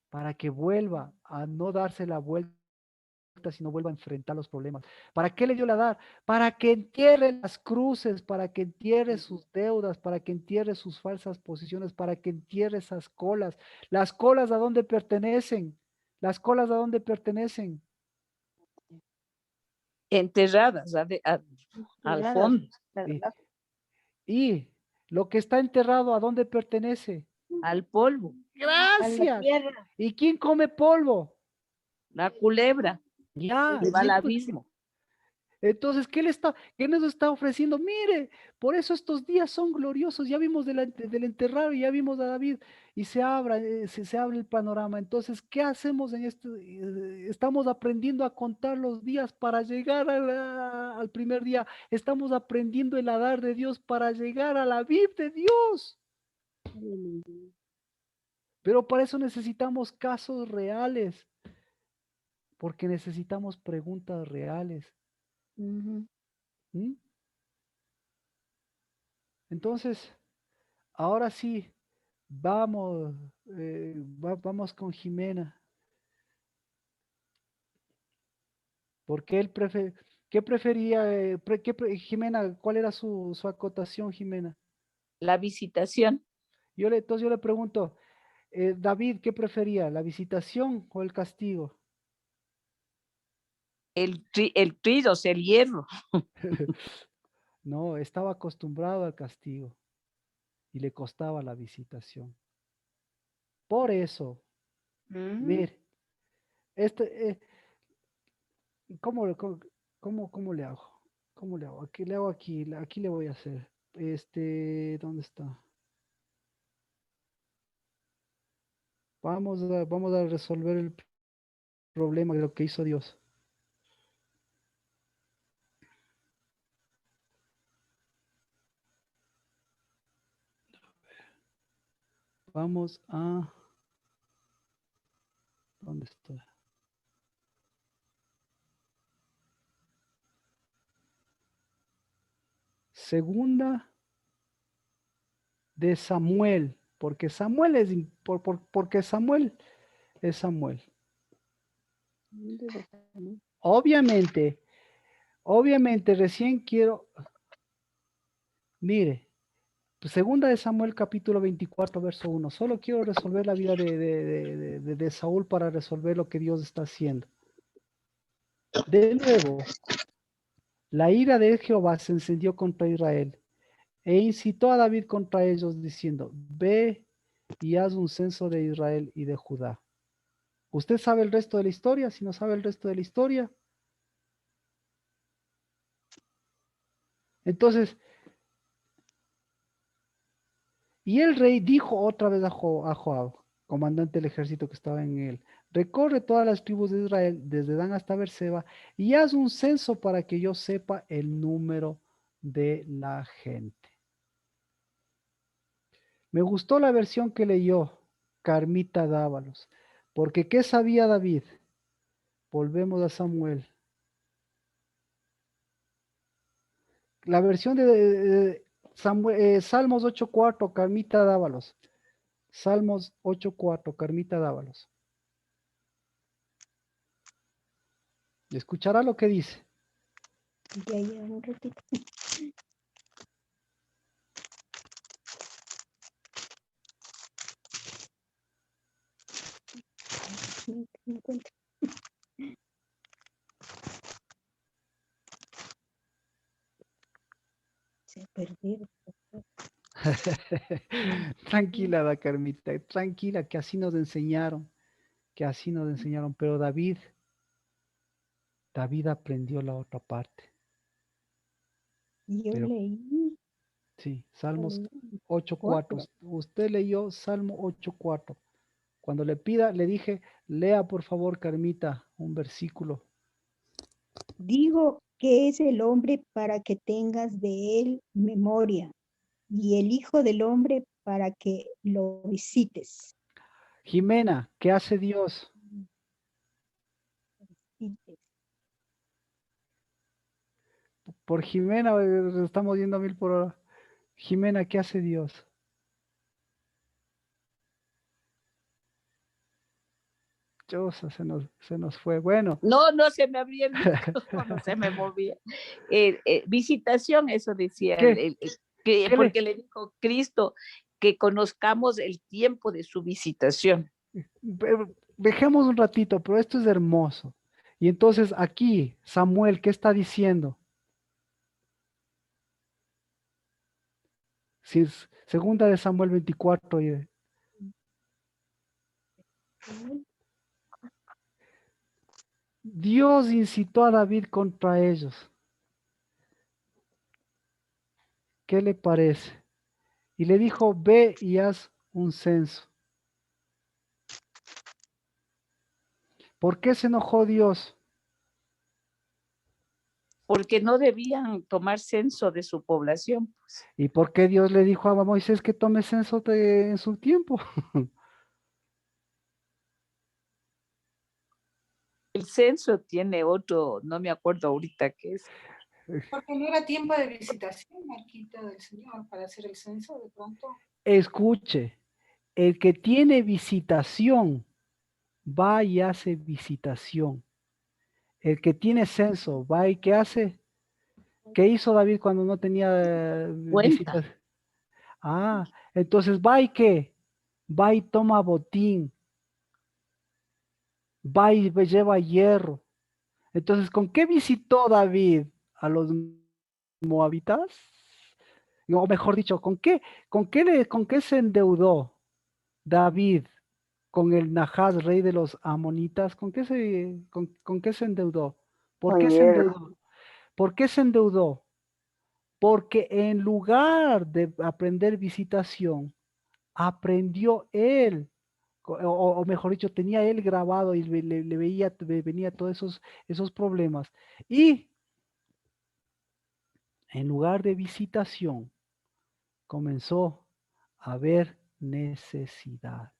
Para que vuelva a no darse la vuelta, sino vuelva a enfrentar los problemas. ¿Para qué le dio el Hadar? Para que entierre las cruces, para que entierre sus deudas, para que entierre sus falsas posiciones, para que entierre esas colas. ¿Las colas a dónde pertenecen? ¿Las colas a dónde pertenecen? Enterradas al fondo. Y lo que está enterrado, ¿a dónde pertenece? Al polvo. Gracias. ¿Y quién come polvo? La culebra. Ya. Que va al abismo. Entonces, ¿qué nos está ofreciendo? Mire, por eso estos días son gloriosos. Ya vimos del enterrado y ya vimos a David y se abre el panorama. Entonces, ¿qué hacemos en esto? Estamos aprendiendo a contar los días para llegar al primer día. Estamos aprendiendo el Hadar de Dios para llegar a la vid de Dios. Pero para eso necesitamos casos reales, porque necesitamos preguntas reales. ¿Mm? Entonces, ahora sí, vamos, vamos con Jimena. Porque ¿qué prefería? Jimena, ¿cuál era su acotación, Jimena? La visitación. Entonces yo le pregunto, David, ¿qué prefería? ¿La visitación o el castigo? El trillos, el hierro. No, estaba acostumbrado al castigo y le costaba la visitación. Por eso, mire, ¿cómo le hago? ¿Cómo le hago? Aquí le hago aquí le voy a hacer. ¿Dónde está? Vamos a resolver el problema de lo que hizo Dios. Vamos a... ¿Dónde está? Segunda de Samuel, porque Samuel es porque Samuel es Samuel. Obviamente, recién quiero, mire, segunda de Samuel capítulo 24, verso 1. Solo quiero resolver la vida de Saúl para resolver lo que Dios está haciendo. De nuevo, la ira de Jehová se encendió contra Israel e incitó a David contra ellos diciendo, ve y haz un censo de Israel y de Judá. ¿Usted sabe el resto de la historia? Si no sabe el resto de la historia. Entonces, y el rey dijo otra vez a Joab, comandante del ejército que estaba en él, recorre todas las tribus de Israel, desde Dan hasta Berseba, y haz un censo para que yo sepa el número de la gente. Me gustó la versión que leyó Carmita Dávalos, porque ¿qué sabía David? Volvemos a Samuel. La versión Salmos 8.4, Carmita Dávalos. Salmos 8.4, Carmita Dávalos. Escuchará lo que dice. Ya, un ratito. No encuentro. Se perdió. Tranquila, la Carmita, tranquila, que así nos enseñaron, pero David aprendió la otra parte. Yo Pero leí sí, Salmos el 8.4. 4. Usted leyó Salmo 8.4. Cuando le pida, le dije, lea por favor, Carmita, un versículo. Digo que es el hombre para que tengas de él memoria, y el Hijo del Hombre para que lo visites. Jimena, ¿qué hace Dios? Por Jimena, estamos yendo a 1000 por hora. Jimena, ¿qué hace Dios? Chosa, se nos fue. Bueno. No, no se me abría el micrófono, se me movía. Visitación, eso decía, porque le dijo Cristo que conozcamos el tiempo de su visitación. Dejemos un ratito, pero esto es hermoso. Y entonces aquí, Samuel, ¿qué está diciendo? Si es segunda de Samuel 24. Dios incitó a David contra ellos. ¿Qué le parece? Y le dijo, ve y haz un censo. ¿Por qué se enojó Dios? Porque no debían tomar censo de su población. Pues. ¿Y por qué Dios le dijo a Moisés que tome censo en su tiempo? El censo tiene otro, no me acuerdo ahorita qué es. Porque no era tiempo de visitación, Marquita del Señor, para hacer el censo de pronto. Escuche, el que tiene visitación, va y hace visitación. El que tiene censo, va y ¿qué hace? ¿Qué hizo David cuando no tenía visitas? Ah, entonces va y ¿qué? Va y toma botín. Va y lleva hierro. Entonces, ¿con qué visitó David a los moabitas? O mejor dicho, ¿con qué se endeudó David con el Nahas, rey de los amonitas? ¿Con qué se endeudó? ¿Por qué se endeudó? ¿Por qué se endeudó? Porque en lugar de aprender visitación, aprendió él, o mejor dicho, tenía él grabado y le venía todos esos problemas. Y en lugar de visitación, comenzó a ver necesidad.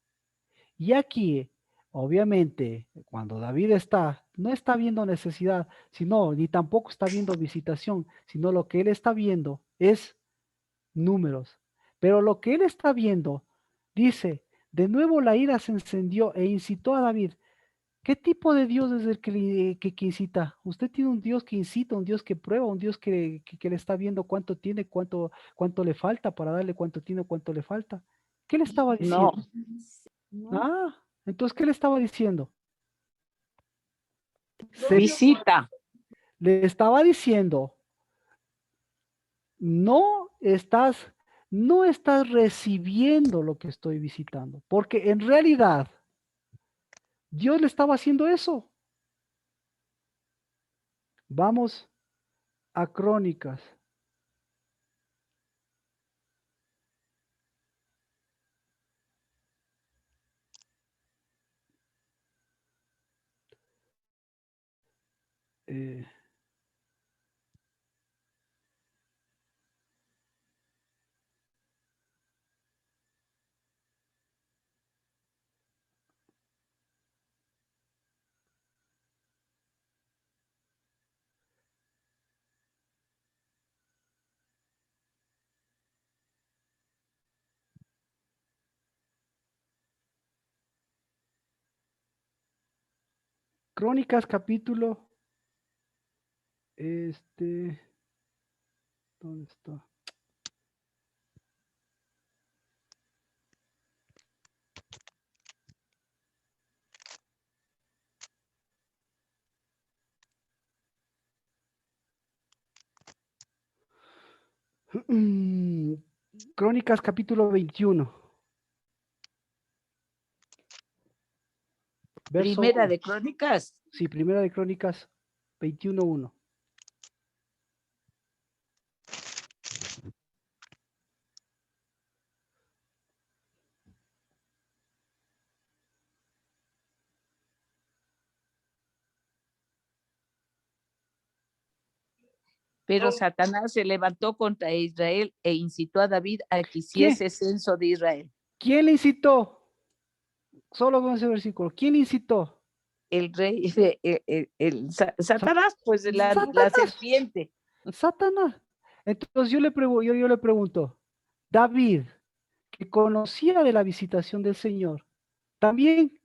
Y aquí, obviamente, cuando David no está viendo necesidad, sino, ni tampoco está viendo visitación, sino lo que él está viendo es números. Pero lo que él está viendo, dice, de nuevo la ira se encendió e incitó a David. ¿Qué tipo de Dios es el que incita? Usted tiene un Dios que incita, un Dios que prueba, un Dios que le está viendo cuánto tiene, cuánto le falta para darle cuánto tiene, cuánto le falta. ¿Qué le estaba diciendo? No. Ah, entonces, ¿qué le estaba diciendo? Visita. Le estaba diciendo, no estás recibiendo lo que estoy visitando, porque en realidad Dios le estaba haciendo eso. Vamos a Crónicas. Eh, Crónicas capítulo, ¿dónde está? Crónicas capítulo 21. Verso Primera 1. de Crónicas. Sí, primera de Crónicas 21:1. Pero Satanás se levantó contra Israel e incitó a David a que ¿Quién? hiciese censo de Israel. ¿Quién le incitó? Solo con ese versículo. ¿Quién incitó? El rey, Satanás, pues la Satanás. serpiente. Satanás. Entonces yo le pregunto, David, que conocía de la visitación del Señor, también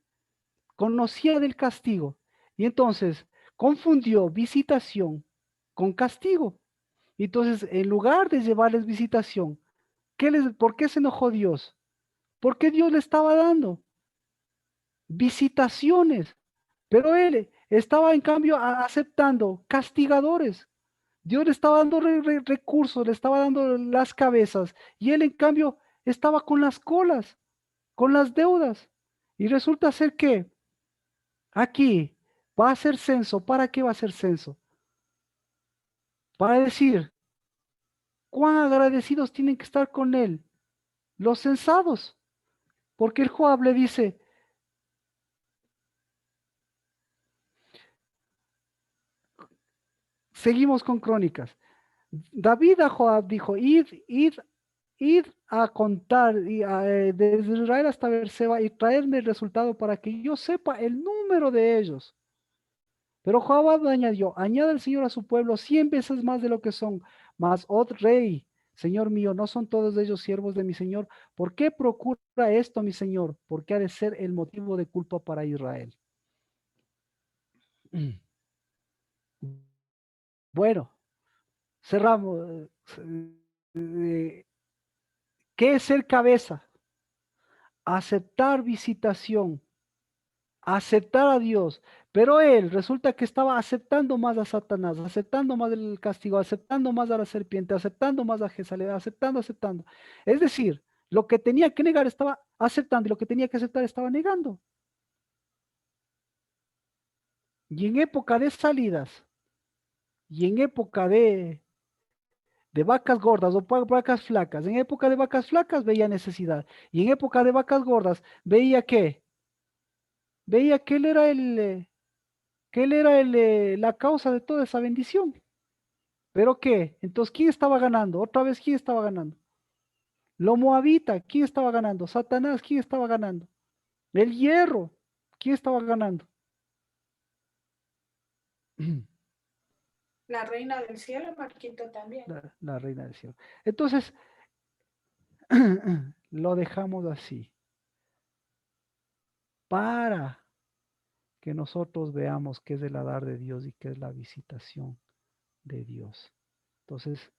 conocía del castigo. Y entonces confundió visitación con castigo. Entonces, en lugar de llevarles visitación, ¿por qué se enojó Dios? Porque Dios le estaba dando visitaciones, pero él estaba en cambio aceptando castigadores. Dios le estaba dando recursos, le estaba dando las cabezas, y él en cambio estaba con las colas, con las deudas. Y resulta ser que aquí va a hacer censo. ¿Para qué va a hacer censo? Para decir cuán agradecidos tienen que estar con él los censados. Porque el Joab le dice, seguimos con Crónicas. David a Joab dijo, id a contar desde Israel hasta Beerseba y traerme el resultado para que yo sepa el número de ellos. Pero Joab añadió, añada el Señor a su pueblo 100 veces más de lo que son, mas, oh rey, Señor mío, ¿no son todos ellos siervos de mi Señor? ¿Por qué procura esto mi Señor? Porque ha de ser el motivo de culpa para Israel. Bueno, cerramos. ¿Qué es ser cabeza? Aceptar visitación, aceptar a Dios, pero él resulta que estaba aceptando más a Satanás, aceptando más el castigo, aceptando más a la serpiente, aceptando más a Jezabel, aceptando. Es decir, lo que tenía que negar estaba aceptando y lo que tenía que aceptar estaba negando. Y en época de salidas, y en época de vacas gordas o vacas flacas, en época de vacas flacas veía necesidad, y en época de vacas gordas veía que él era la causa de toda esa bendición. ¿Pero qué? Entonces, ¿quién estaba ganando? Otra vez, ¿quién estaba ganando? Lo moabita, ¿quién estaba ganando? Satanás, ¿quién estaba ganando? El hierro, ¿quién estaba ganando? La reina del cielo, Marquito, también. La reina del cielo. Entonces, lo dejamos así. Para que nosotros veamos qué es el dar de Dios y qué es la visitación de Dios. Entonces,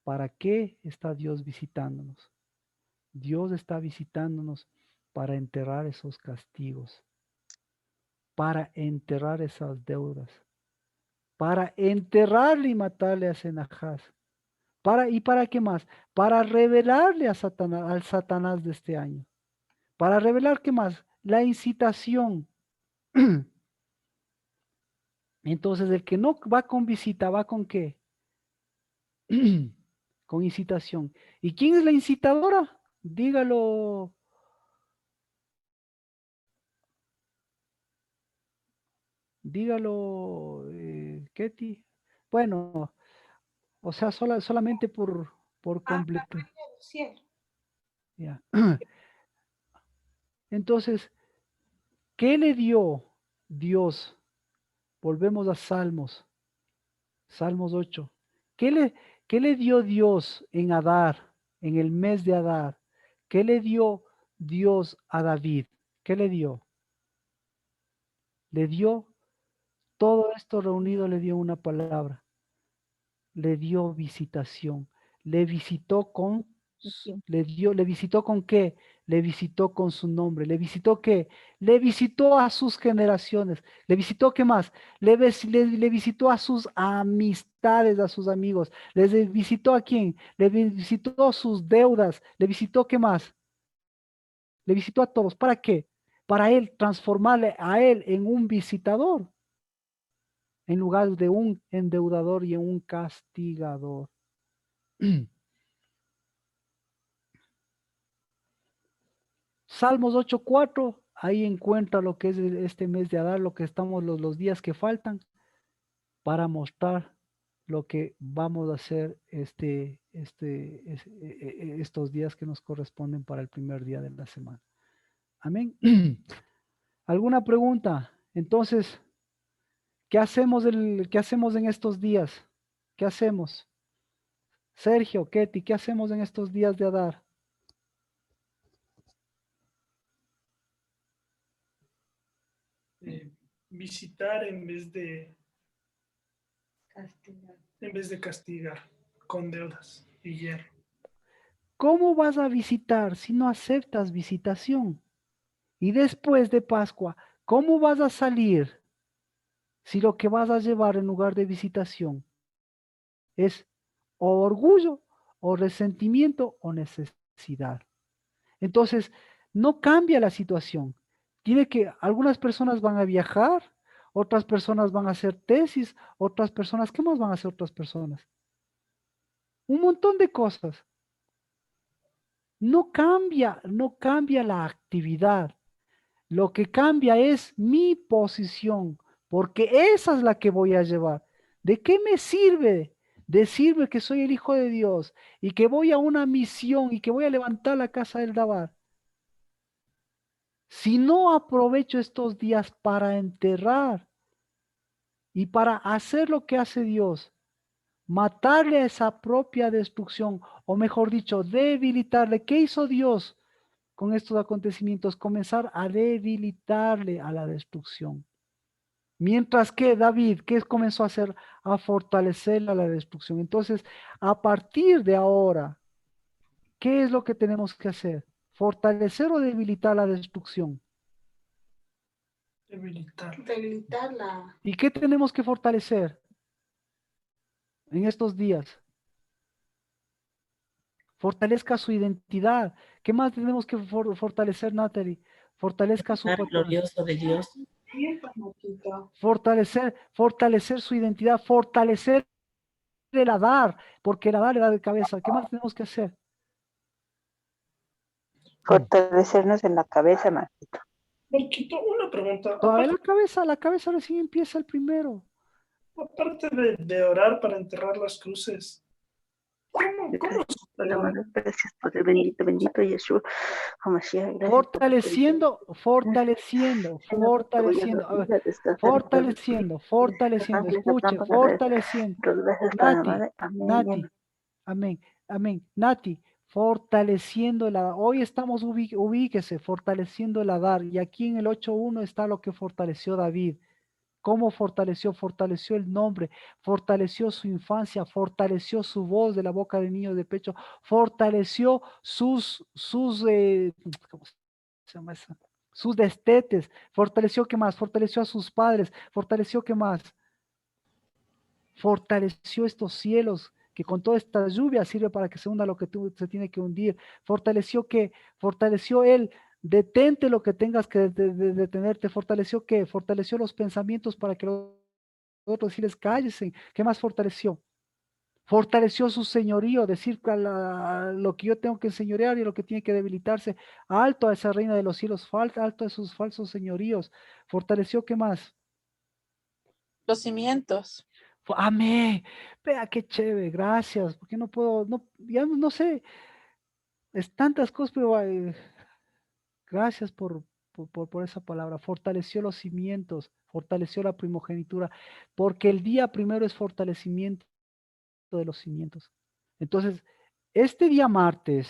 ¿para qué está Dios visitándonos? Dios está visitándonos para enterrar esos castigos, para enterrar esas deudas, para enterrarle y matarle a Senahaz. ¿Y para qué más? Para revelarle a Satanás, al Satanás de este año. Para revelar qué más? La incitación. Entonces, el que no va con visita, ¿va con qué? Con incitación. ¿Y quién es la incitadora? Dígalo. Dígalo, Ketty. Bueno, o sea, solamente por completo. Ya. Entonces, ¿qué le dio Dios? Volvemos a Salmos 8. ¿Qué le dio Dios en Adar, en el mes de Adar? ¿Qué le dio Dios a David? ¿Qué le dio? Le dio todo esto reunido le dio una palabra. Le dio visitación. Le visitó con, le visitó con qué? Le visitó con su nombre. ¿Le visitó qué? Le visitó a sus generaciones. ¿Le visitó qué más? Le visitó a sus amistades, a sus amigos. ¿Les visitó a quién? Le visitó sus deudas. ¿Le visitó qué más? Le visitó a todos. ¿Para qué? Para él transformarle a él en un visitador, en lugar de un endeudador y en un castigador. Salmos 8:4, ahí encuentra lo que es este mes de Adar, lo que estamos los días que faltan para mostrar lo que vamos a hacer estos días que nos corresponden para el primer día de la semana. Amén. ¿Alguna pregunta? Entonces, ¿qué hacemos en estos días? ¿Qué hacemos? Sergio, Ketty, ¿qué hacemos en estos días de Adar? Visitar en vez de castigar con deudas y hierro. ¿Cómo vas a visitar si no aceptas visitación? Y después de Pascua, ¿cómo vas a salir si lo que vas a llevar en lugar de visitación es o orgullo, o resentimiento, o necesidad? Entonces, no cambia la situación. Algunas personas van a viajar, otras personas van a hacer tesis, otras personas, ¿qué más van a hacer otras personas? Un montón de cosas. No cambia la actividad. Lo que cambia es mi posición, porque esa es la que voy a llevar. ¿De qué me sirve decirme que soy el Hijo de Dios y que voy a una misión y que voy a levantar la casa del Dabar? Si no aprovecho estos días para enterrar y para hacer lo que hace Dios, matarle a esa propia destrucción, o mejor dicho, debilitarle. ¿Qué hizo Dios con estos acontecimientos? Comenzar a debilitarle a la destrucción. Mientras que David, ¿qué comenzó a hacer? A fortalecerle a la destrucción. Entonces, a partir de ahora, ¿qué es lo que tenemos que hacer? ¿Fortalecer o debilitar la destrucción? Debilitarla. ¿Y qué tenemos que fortalecer en estos días? Fortalezca su identidad. ¿Qué más tenemos que fortalecer, Natalie? Fortalezca su glorioso de Dios. Fortalecer su identidad, fortalecer el Adar, porque el Adar le da de cabeza. ¿Qué más tenemos que hacer? Fortalecernos en la cabeza, Marquito. Marquito, una pregunta. Todavía la cabeza recién empieza el primero. Aparte de orar para enterrar las cruces, ¿cómo Gracias por el bendito Yeshua. Fortaleciendo. Escuche, fortaleciendo. Amén. Nati, fortaleciendo el Adar. Hoy estamos, ubíquese, fortaleciendo el Adar. Y aquí en el 8.1 está lo que fortaleció David. ¿Cómo fortaleció? Fortaleció el nombre, fortaleció su infancia, fortaleció su voz de la boca del niño de pecho, fortaleció sus ¿cómo se llama eso? Sus destetes, fortaleció ¿qué más? Fortaleció a sus padres, fortaleció ¿qué más? Fortaleció estos cielos que con toda esta lluvia sirve para que se hunda lo que se tiene que hundir. Fortaleció que, fortaleció él. Detente lo que tengas que detenerte. ¿Fortaleció qué? Fortaleció los pensamientos para que los otros decirles cállese. ¿Qué más fortaleció? Fortaleció su señorío, decir lo que yo tengo que enseñorear y lo que tiene que debilitarse. Alto a esa reina de los cielos, alto a sus falsos señoríos. Fortaleció ¿qué más? Los cimientos. Amén. Vea qué chévere, gracias. Porque no puedo, ya no sé. Es tantas cosas, pero gracias por esa palabra. Fortaleció los cimientos, fortaleció la primogenitura, porque el día primero es fortalecimiento de los cimientos. Entonces, este día martes,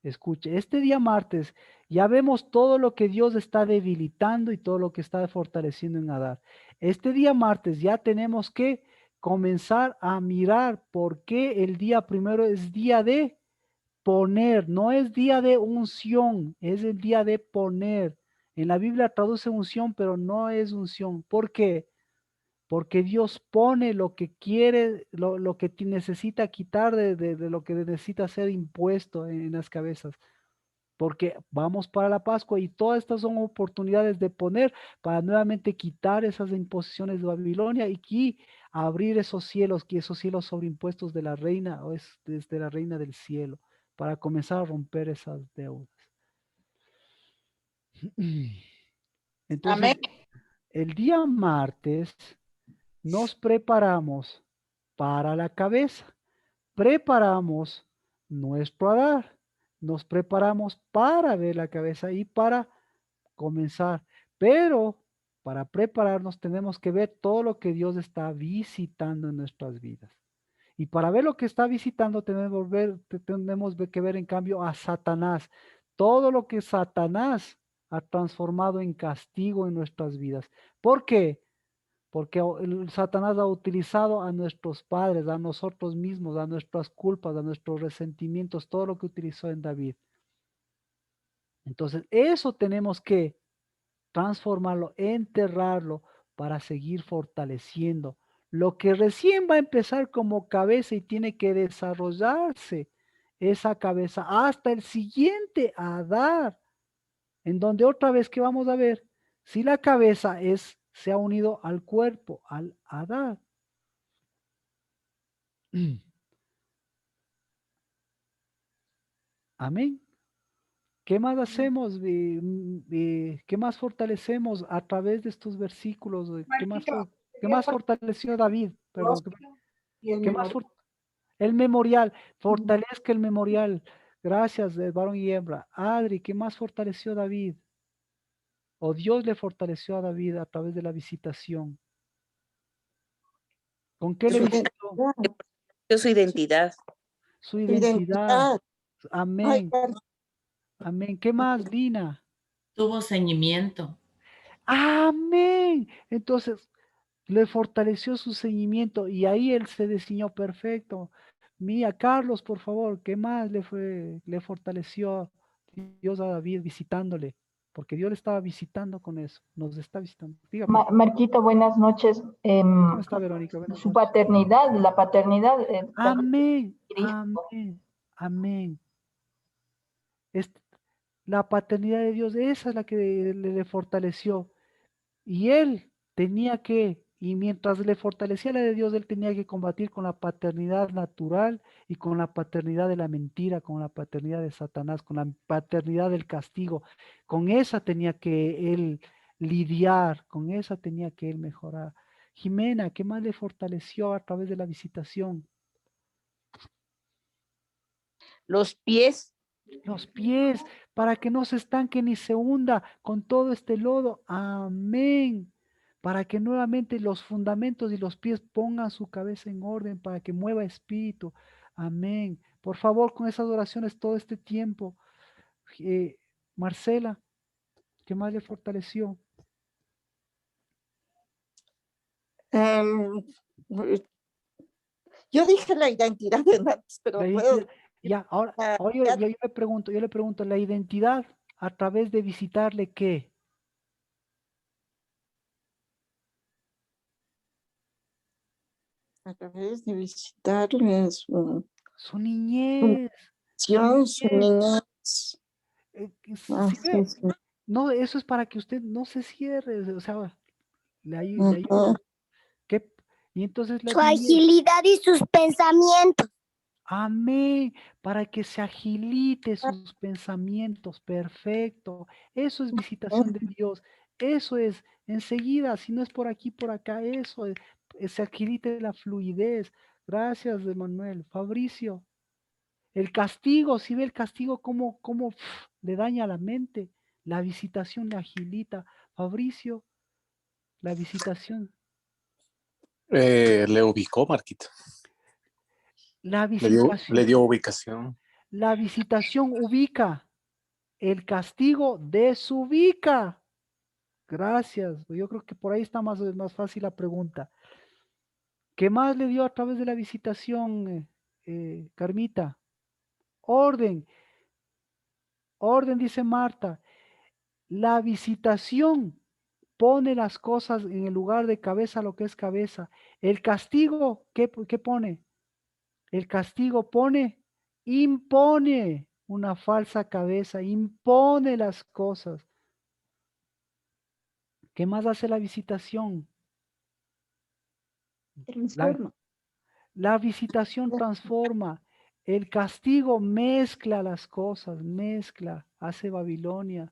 escuche, este día martes Ya vemos todo lo que Dios está debilitando y todo lo que está fortaleciendo en Adar. Este día martes ya tenemos que comenzar a mirar por qué el día primero es día de poner, no es día de unción, es el día de poner. En la Biblia traduce unción, pero no es unción. ¿Por qué? Porque Dios pone lo que quiere, lo que necesita quitar de lo que necesita ser impuesto en las cabezas. Porque vamos para la Pascua y todas estas son oportunidades de poner para nuevamente quitar esas imposiciones de Babilonia y aquí abrir esos cielos sobreimpuestos de la reina o es desde la reina del cielo para comenzar a romper esas deudas. Entonces, Amén. el día martes nos preparamos para la cabeza, preparamos nuestro Adar, nos preparamos para ver la cabeza y para comenzar, pero para prepararnos tenemos que ver todo lo que Dios está visitando en nuestras vidas. Y para ver lo que está visitando tenemos que ver en cambio a Satanás. Todo lo que Satanás ha transformado en castigo en nuestras vidas. ¿Por qué? Porque Satanás ha utilizado a nuestros padres, a nosotros mismos, a nuestras culpas, a nuestros resentimientos, todo lo que utilizó en David. Entonces, eso tenemos que transformarlo, enterrarlo para seguir fortaleciendo. Lo que recién va a empezar como cabeza y tiene que desarrollarse esa cabeza hasta el siguiente Adar, en donde otra vez que vamos a ver si la cabeza se ha unido al cuerpo, al Adar. Amén. ¿Qué más hacemos? ¿Qué más fortalecemos a través de estos versículos? ¿Qué más fortaleció David? Perdón. Y el ¿Qué más memorial. el memorial? Fortalezca el memorial. Gracias, varón y hembra. Adri, ¿qué más fortaleció David? O Dios le fortaleció a David a través de la visitación. ¿Con qué le visitó? Su identidad. Su identidad. Amén. Amén. ¿Qué más, Lina? Tuvo ceñimiento. Amén. Entonces, le fortaleció su seguimiento y ahí él se diseñó perfecto. Mía, Carlos, por favor, ¿qué más le fortaleció Dios a David visitándole? Porque Dios le estaba visitando con eso, nos está visitando. Dígame. Marquito, buenas noches. ¿Cómo está, Verónica? Buenas Su noches. paternidad, la paternidad. Amén, amén, amén. La paternidad de Dios, esa es la que le fortaleció. Y él tenía que, y mientras le fortalecía la de Dios, él tenía que combatir con la paternidad natural y con la paternidad de la mentira, con la paternidad de Satanás, con la paternidad del castigo. Con esa tenía que él lidiar, con esa tenía que él mejorar. Jimena, ¿qué más le fortaleció a través de la visitación? Los pies. Los pies, para que no se estanque ni se hunda con todo este lodo. Amén. Para que nuevamente los fundamentos y los pies pongan su cabeza en orden, para que mueva espíritu. Amén. Por favor, con esas oraciones todo este tiempo. Marcela, ¿qué más le fortaleció? Yo dije la identidad de antes, pero La puedo... identidad. Ya, ahora yo le pregunto, la identidad a través de visitarle, ¿qué? A través de visitarles su niñez. Su niñez. ¿Sí ve? No, eso es para que usted no se cierre, o sea, le ayuda. Y entonces su agilidad y sus pensamientos. Amén, para que se agilite sus pensamientos, perfecto. Eso es visitación de Dios, eso es enseguida, si no es por aquí, por acá, eso es, se agilite la fluidez. Gracias, Emanuel. Fabricio, el castigo, si ve el castigo, cómo le daña la mente, la visitación le agilita. Fabricio, la visitación. Le ubicó, Marquito. La visitación. Le dio ubicación. La visitación ubica el castigo desubica. Gracias. Yo creo que por ahí está más fácil la pregunta. ¿Qué más le dio a través de la visitación, Carmita? Orden. Orden, dice Marta. La visitación pone las cosas en el lugar de cabeza lo que es cabeza. El castigo, ¿qué pone? El castigo impone una falsa cabeza, impone las cosas. ¿Qué más hace la visitación? Transforma. La visitación transforma. El castigo mezcla las cosas, hace Babilonia.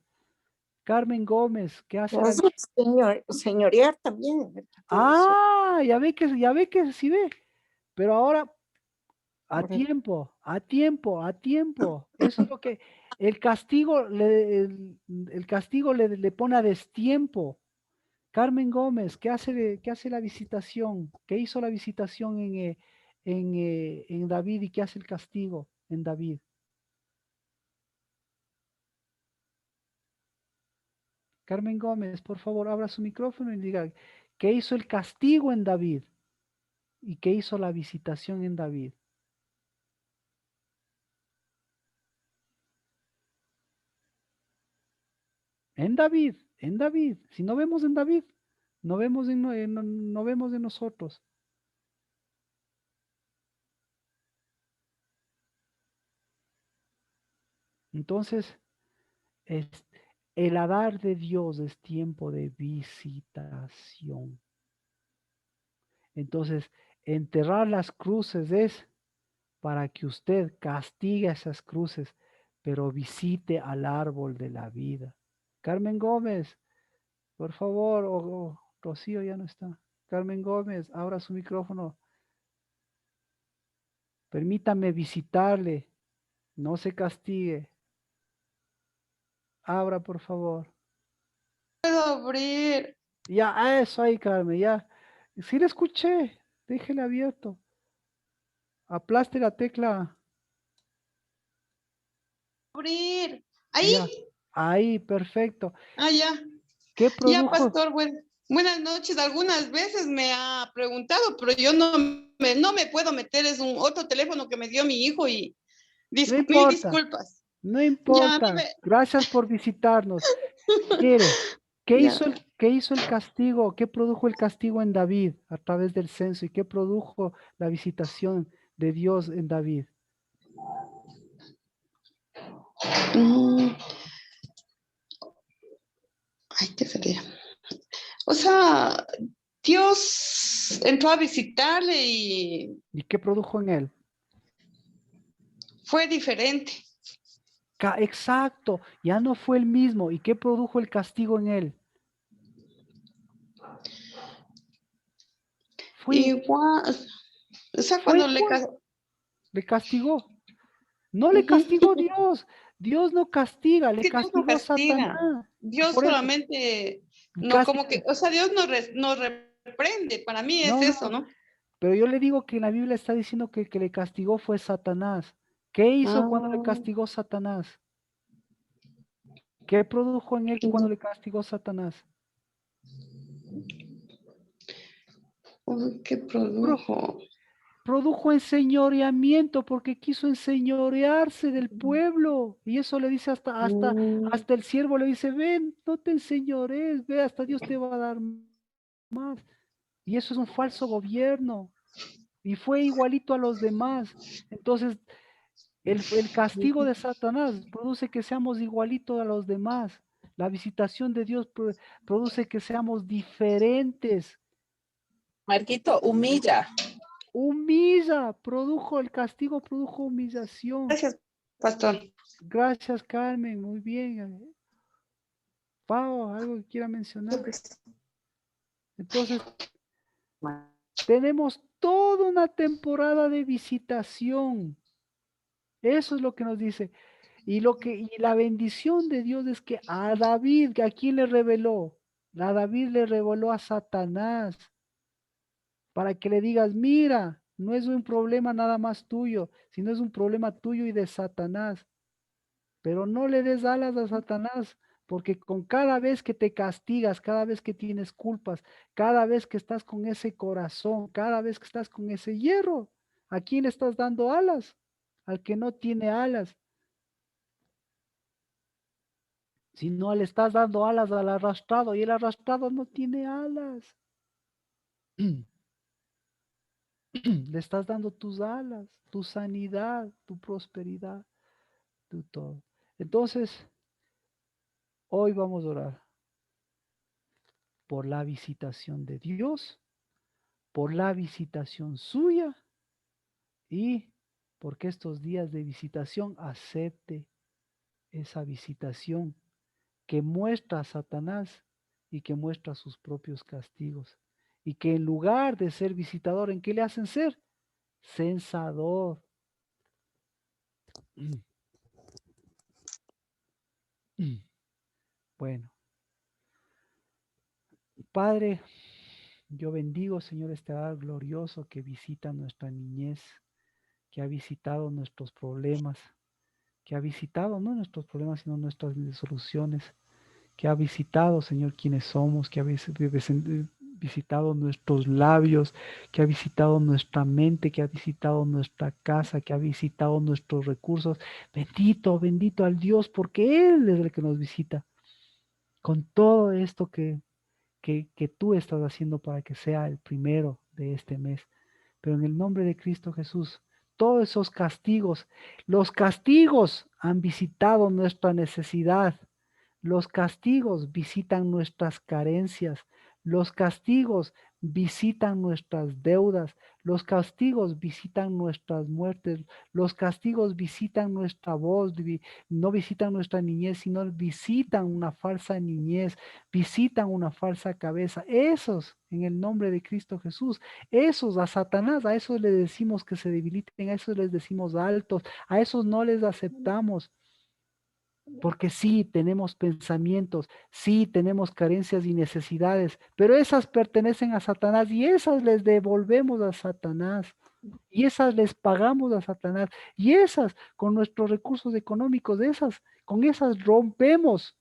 Carmen Gómez, ¿qué hace la Hace señorear también. Ah, ya ve que sí ve. Pero ahora, a tiempo. Eso es lo que el castigo le pone a destiempo. Carmen Gómez, ¿qué hace la visitación? ¿Qué hizo la visitación en David y qué hace el castigo en David? Carmen Gómez, por favor, abra su micrófono y diga, ¿qué hizo el castigo en David? ¿Y qué hizo la visitación en David? En David. Si no vemos en David, no vemos no vemos en nosotros. Entonces, el Adar de Dios es tiempo de visitación. Entonces, enterrar las cruces es para que usted castigue esas cruces, pero visite al árbol de la vida. Carmen Gómez, por favor, Rocío ya no está. Carmen Gómez, abra su micrófono. Permítame visitarle. No se castigue. Abra, por favor. Puedo abrir. Ya, eso ahí, Carmen, ya. Sí le escuché. Déjele abierto. Aplaste la tecla. Abrir. Ahí. Ya, ahí, perfecto. Ah, ya. ¿Qué Ya, produjo? pastor, buenas noches. Algunas veces me ha preguntado, pero yo no me puedo meter. Es un otro teléfono que me dio mi hijo y No mil importa. disculpas. No importa. Gracias por visitarnos. Mire, ¿qué hizo el castigo? ¿Qué produjo el castigo en David a través del censo? ¿Y qué produjo la visitación de Dios en David? Ay, ¿qué sería? O sea, Dios entró a visitarle y ¿Y qué produjo en él? fue diferente. Exacto, ya no fue el mismo. ¿Y qué produjo el castigo en él? Igual, o sea, cuando le castigó. No le castigó Dios. Dios no castiga, le castigó Satanás. Dios Por eso, solamente, no como que, o sea, Dios nos reprende, para mí es eso, ¿no? Pero yo le digo que en la Biblia está diciendo que el que le castigó fue Satanás. ¿Qué hizo cuando le castigó Satanás? ¿Qué produjo en él cuando le castigó Satanás? ¿Qué produjo? Produjo enseñoreamiento porque quiso enseñorearse del pueblo. Y eso le dice hasta el siervo le dice, ven, no te enseñores, ve, hasta Dios te va a dar más. Y eso es un falso gobierno. Y fue igualito a los demás. Entonces, el castigo de Satanás produce que seamos igualitos a los demás. La visitación de Dios produce que seamos diferentes. Marquito, humilla. Humilla, el castigo produjo humillación. Gracias, pastor. Gracias, Carmen, muy bien. Pau, algo que quiera mencionar. Entonces, tenemos toda una temporada de visitación. Eso es lo que nos dice. Y la bendición de Dios es que a David, ¿a quién le reveló? A David le reveló a Satanás. Para que le digas, mira, no es un problema nada más tuyo, sino es un problema tuyo y de Satanás. pero no le des alas a Satanás, porque con cada vez que te castigas, cada vez que tienes culpas, cada vez que estás con ese corazón, cada vez que estás con ese hierro, ¿a quién le estás dando alas? Al que no tiene alas. Si no le estás dando alas al arrastrado, y el arrastrado no tiene alas. Le estás dando tus alas, tu sanidad, tu prosperidad, tu todo. Entonces, hoy vamos a orar por la visitación de Dios, por la visitación suya y porque estos días de visitación acepte esa visitación que muestra a Satanás y que muestra sus propios castigos. Y que en lugar de ser visitador, ¿en qué le hacen ser? Censador. Bueno, Padre, yo bendigo, Señor, este día glorioso que visita nuestra niñez, que ha visitado nuestros problemas, que ha visitado no nuestros problemas, sino nuestras soluciones, que ha visitado, Señor, quienes somos, que ha visitado nuestros labios, que ha visitado nuestra mente, que ha visitado nuestra casa, que ha visitado nuestros recursos. Bendito, bendito al Dios, porque Él es el que nos visita. Con todo esto que tú estás haciendo para que sea el primero de este mes. Pero en el nombre de Cristo Jesús, todos esos castigos, los castigos han visitado nuestra necesidad. Los castigos visitan nuestras carencias, los castigos visitan nuestras deudas, los castigos visitan nuestras muertes, los castigos visitan nuestra voz, no visitan nuestra niñez, sino visitan una falsa niñez, visitan una falsa cabeza. Esos, en el nombre de Cristo Jesús, esos a Satanás, a esos les decimos que se debiliten, a esos les decimos altos, a esos no les aceptamos. Porque sí tenemos pensamientos, sí tenemos carencias y necesidades, pero esas pertenecen a Satanás y esas les devolvemos a Satanás y esas les pagamos a Satanás y esas con nuestros recursos económicos, con esas rompemos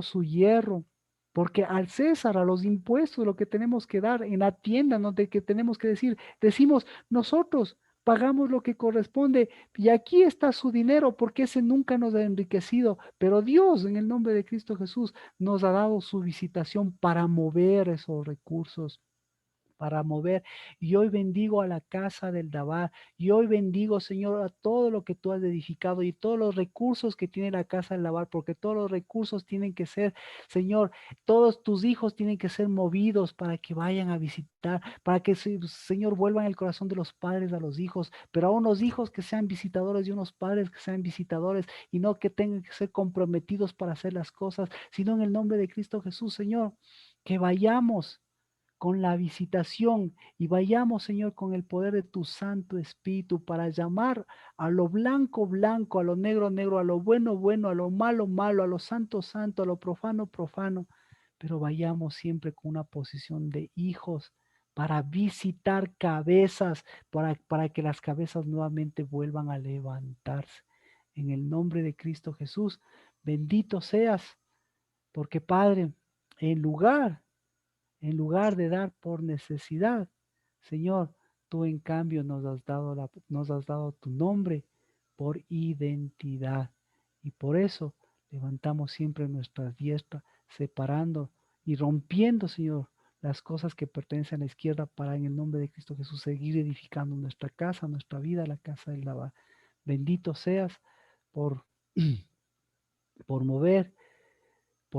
su hierro. Porque al César, a los impuestos, lo que tenemos que dar en la tienda, no de que tenemos que decimos, nosotros pagamos lo que corresponde y aquí está su dinero porque ese nunca nos ha enriquecido, pero Dios en el nombre de Cristo Jesús nos ha dado su visitación para mover esos recursos, para mover. Y hoy bendigo a la casa del Dabá. Y hoy bendigo, Señor, a todo lo que tú has edificado y todos los recursos que tiene la casa del Dabá, porque todos los recursos tienen que ser, Señor, todos tus hijos tienen que ser movidos para que vayan a visitar, para que, Señor, vuelvan el corazón de los padres a los hijos, pero a unos hijos que sean visitadores y unos padres que sean visitadores y no que tengan que ser comprometidos para hacer las cosas, sino en el nombre de Cristo Jesús, Señor, que vayamos con la visitación y vayamos, Señor, con el poder de tu Santo Espíritu para llamar a lo blanco, blanco, a lo negro, negro, a lo bueno, bueno, a lo malo, malo, a lo santo, santo, a lo profano, profano, pero vayamos siempre con una posición de hijos para visitar cabezas, para que las cabezas nuevamente vuelvan a levantarse. En el nombre de Cristo Jesús, bendito seas, porque Padre, en lugar de dar por necesidad, Señor, tú en cambio nos has dado tu nombre por identidad. Y por eso levantamos siempre nuestras diestra, separando y rompiendo, Señor, las cosas que pertenecen a la izquierda para en el nombre de Cristo Jesús seguir edificando nuestra casa, nuestra vida, la casa del Labá. Bendito seas por, por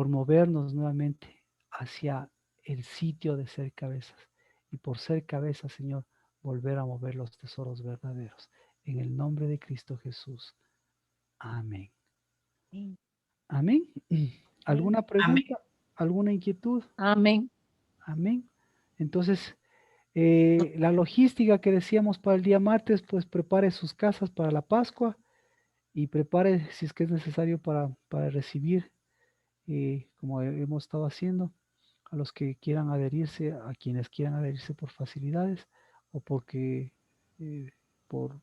movernos nuevamente hacia el sitio de ser cabezas. Y por ser cabezas, Señor, volver a mover los tesoros verdaderos. En el nombre de Cristo Jesús. Amén. Amén. ¿Alguna pregunta? Amén. ¿Alguna inquietud? Amén. Amén. Entonces, la logística que decíamos para el día martes, pues prepare sus casas para la Pascua y prepare, si es que es necesario, para recibir, como hemos estado haciendo, a los que quieran adherirse, a quienes quieran adherirse por facilidades o porque por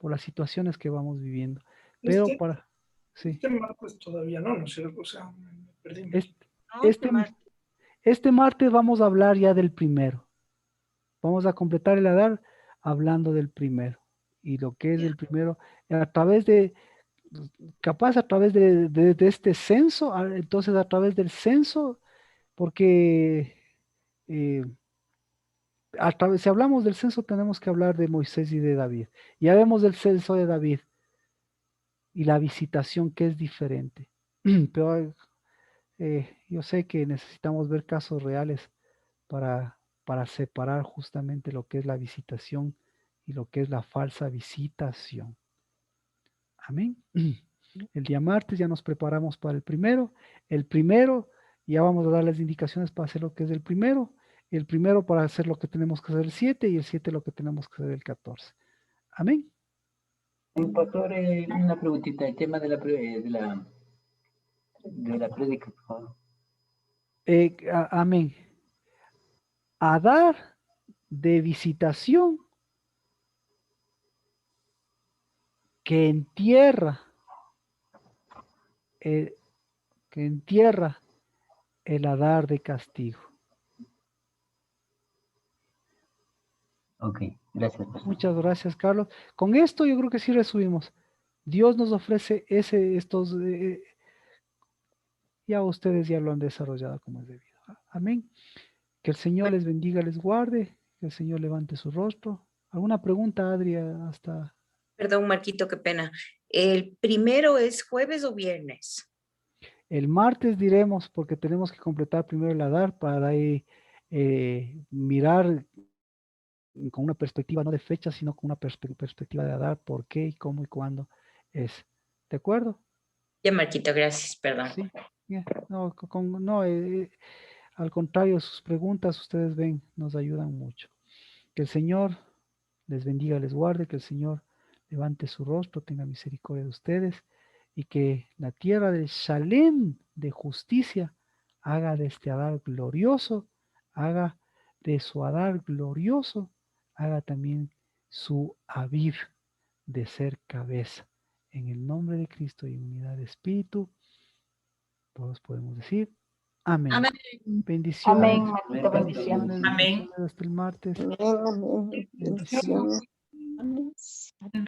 las situaciones que vamos viviendo. pero Este- para... Sí. Este martes todavía no, ¿no es cierto? O sea, me perdí. Este martes vamos a hablar ya del primero. Vamos a completar el Adar hablando del primero. Y lo que es el primero, a través de, capaz a través de este censo, entonces a través del censo, porque si hablamos del censo tenemos que hablar de Moisés y de David. Ya vemos el censo de David y la visitación que es diferente. Pero yo sé que necesitamos ver casos reales para separar justamente lo que es la visitación y lo que es la falsa visitación. Amén. El día martes ya nos preparamos para el primero. El primero, ya vamos a dar las indicaciones para hacer lo que es el primero. El primero para hacer lo que tenemos que hacer el 7 y el 7 lo que tenemos que hacer el 14. Amén. Pastor, una preguntita, el tema de la prédica, por favor. Amén. Adar de visitación que entierra el Adar de castigo. Ok, gracias. Muchas gracias, Carlos. Con esto yo creo que sí resumimos. Dios nos ofrece estos, ya ustedes ya lo han desarrollado como es debido. Amén. Que el Señor les bendiga, les guarde, que el Señor levante su rostro. ¿Alguna pregunta, Adria? Hasta... Perdón, Marquito, qué pena. ¿El primero es jueves o viernes? El martes diremos, porque tenemos que completar primero el Adar para ahí mirar con una perspectiva no de fecha, sino con una perspectiva de Adar, por qué y cómo y cuándo es. ¿De acuerdo? Ya, Marquito, gracias, perdón. Sí, no, al contrario, sus preguntas, ustedes ven, nos ayudan mucho. Que el Señor les bendiga, les guarde, que el Señor levante su rostro, tenga misericordia de ustedes y que la tierra del Shalem de justicia haga de este Adar glorioso, haga de su Adar glorioso, haga también su Aviv de ser cabeza. En el nombre de Cristo y en unidad de espíritu, todos podemos decir amén. Amén. Bendiciones. Amén, Marquito, bendiciones. Amén. Hasta el martes. Amén, amén. Bendiciones. Bendiciones. Amén.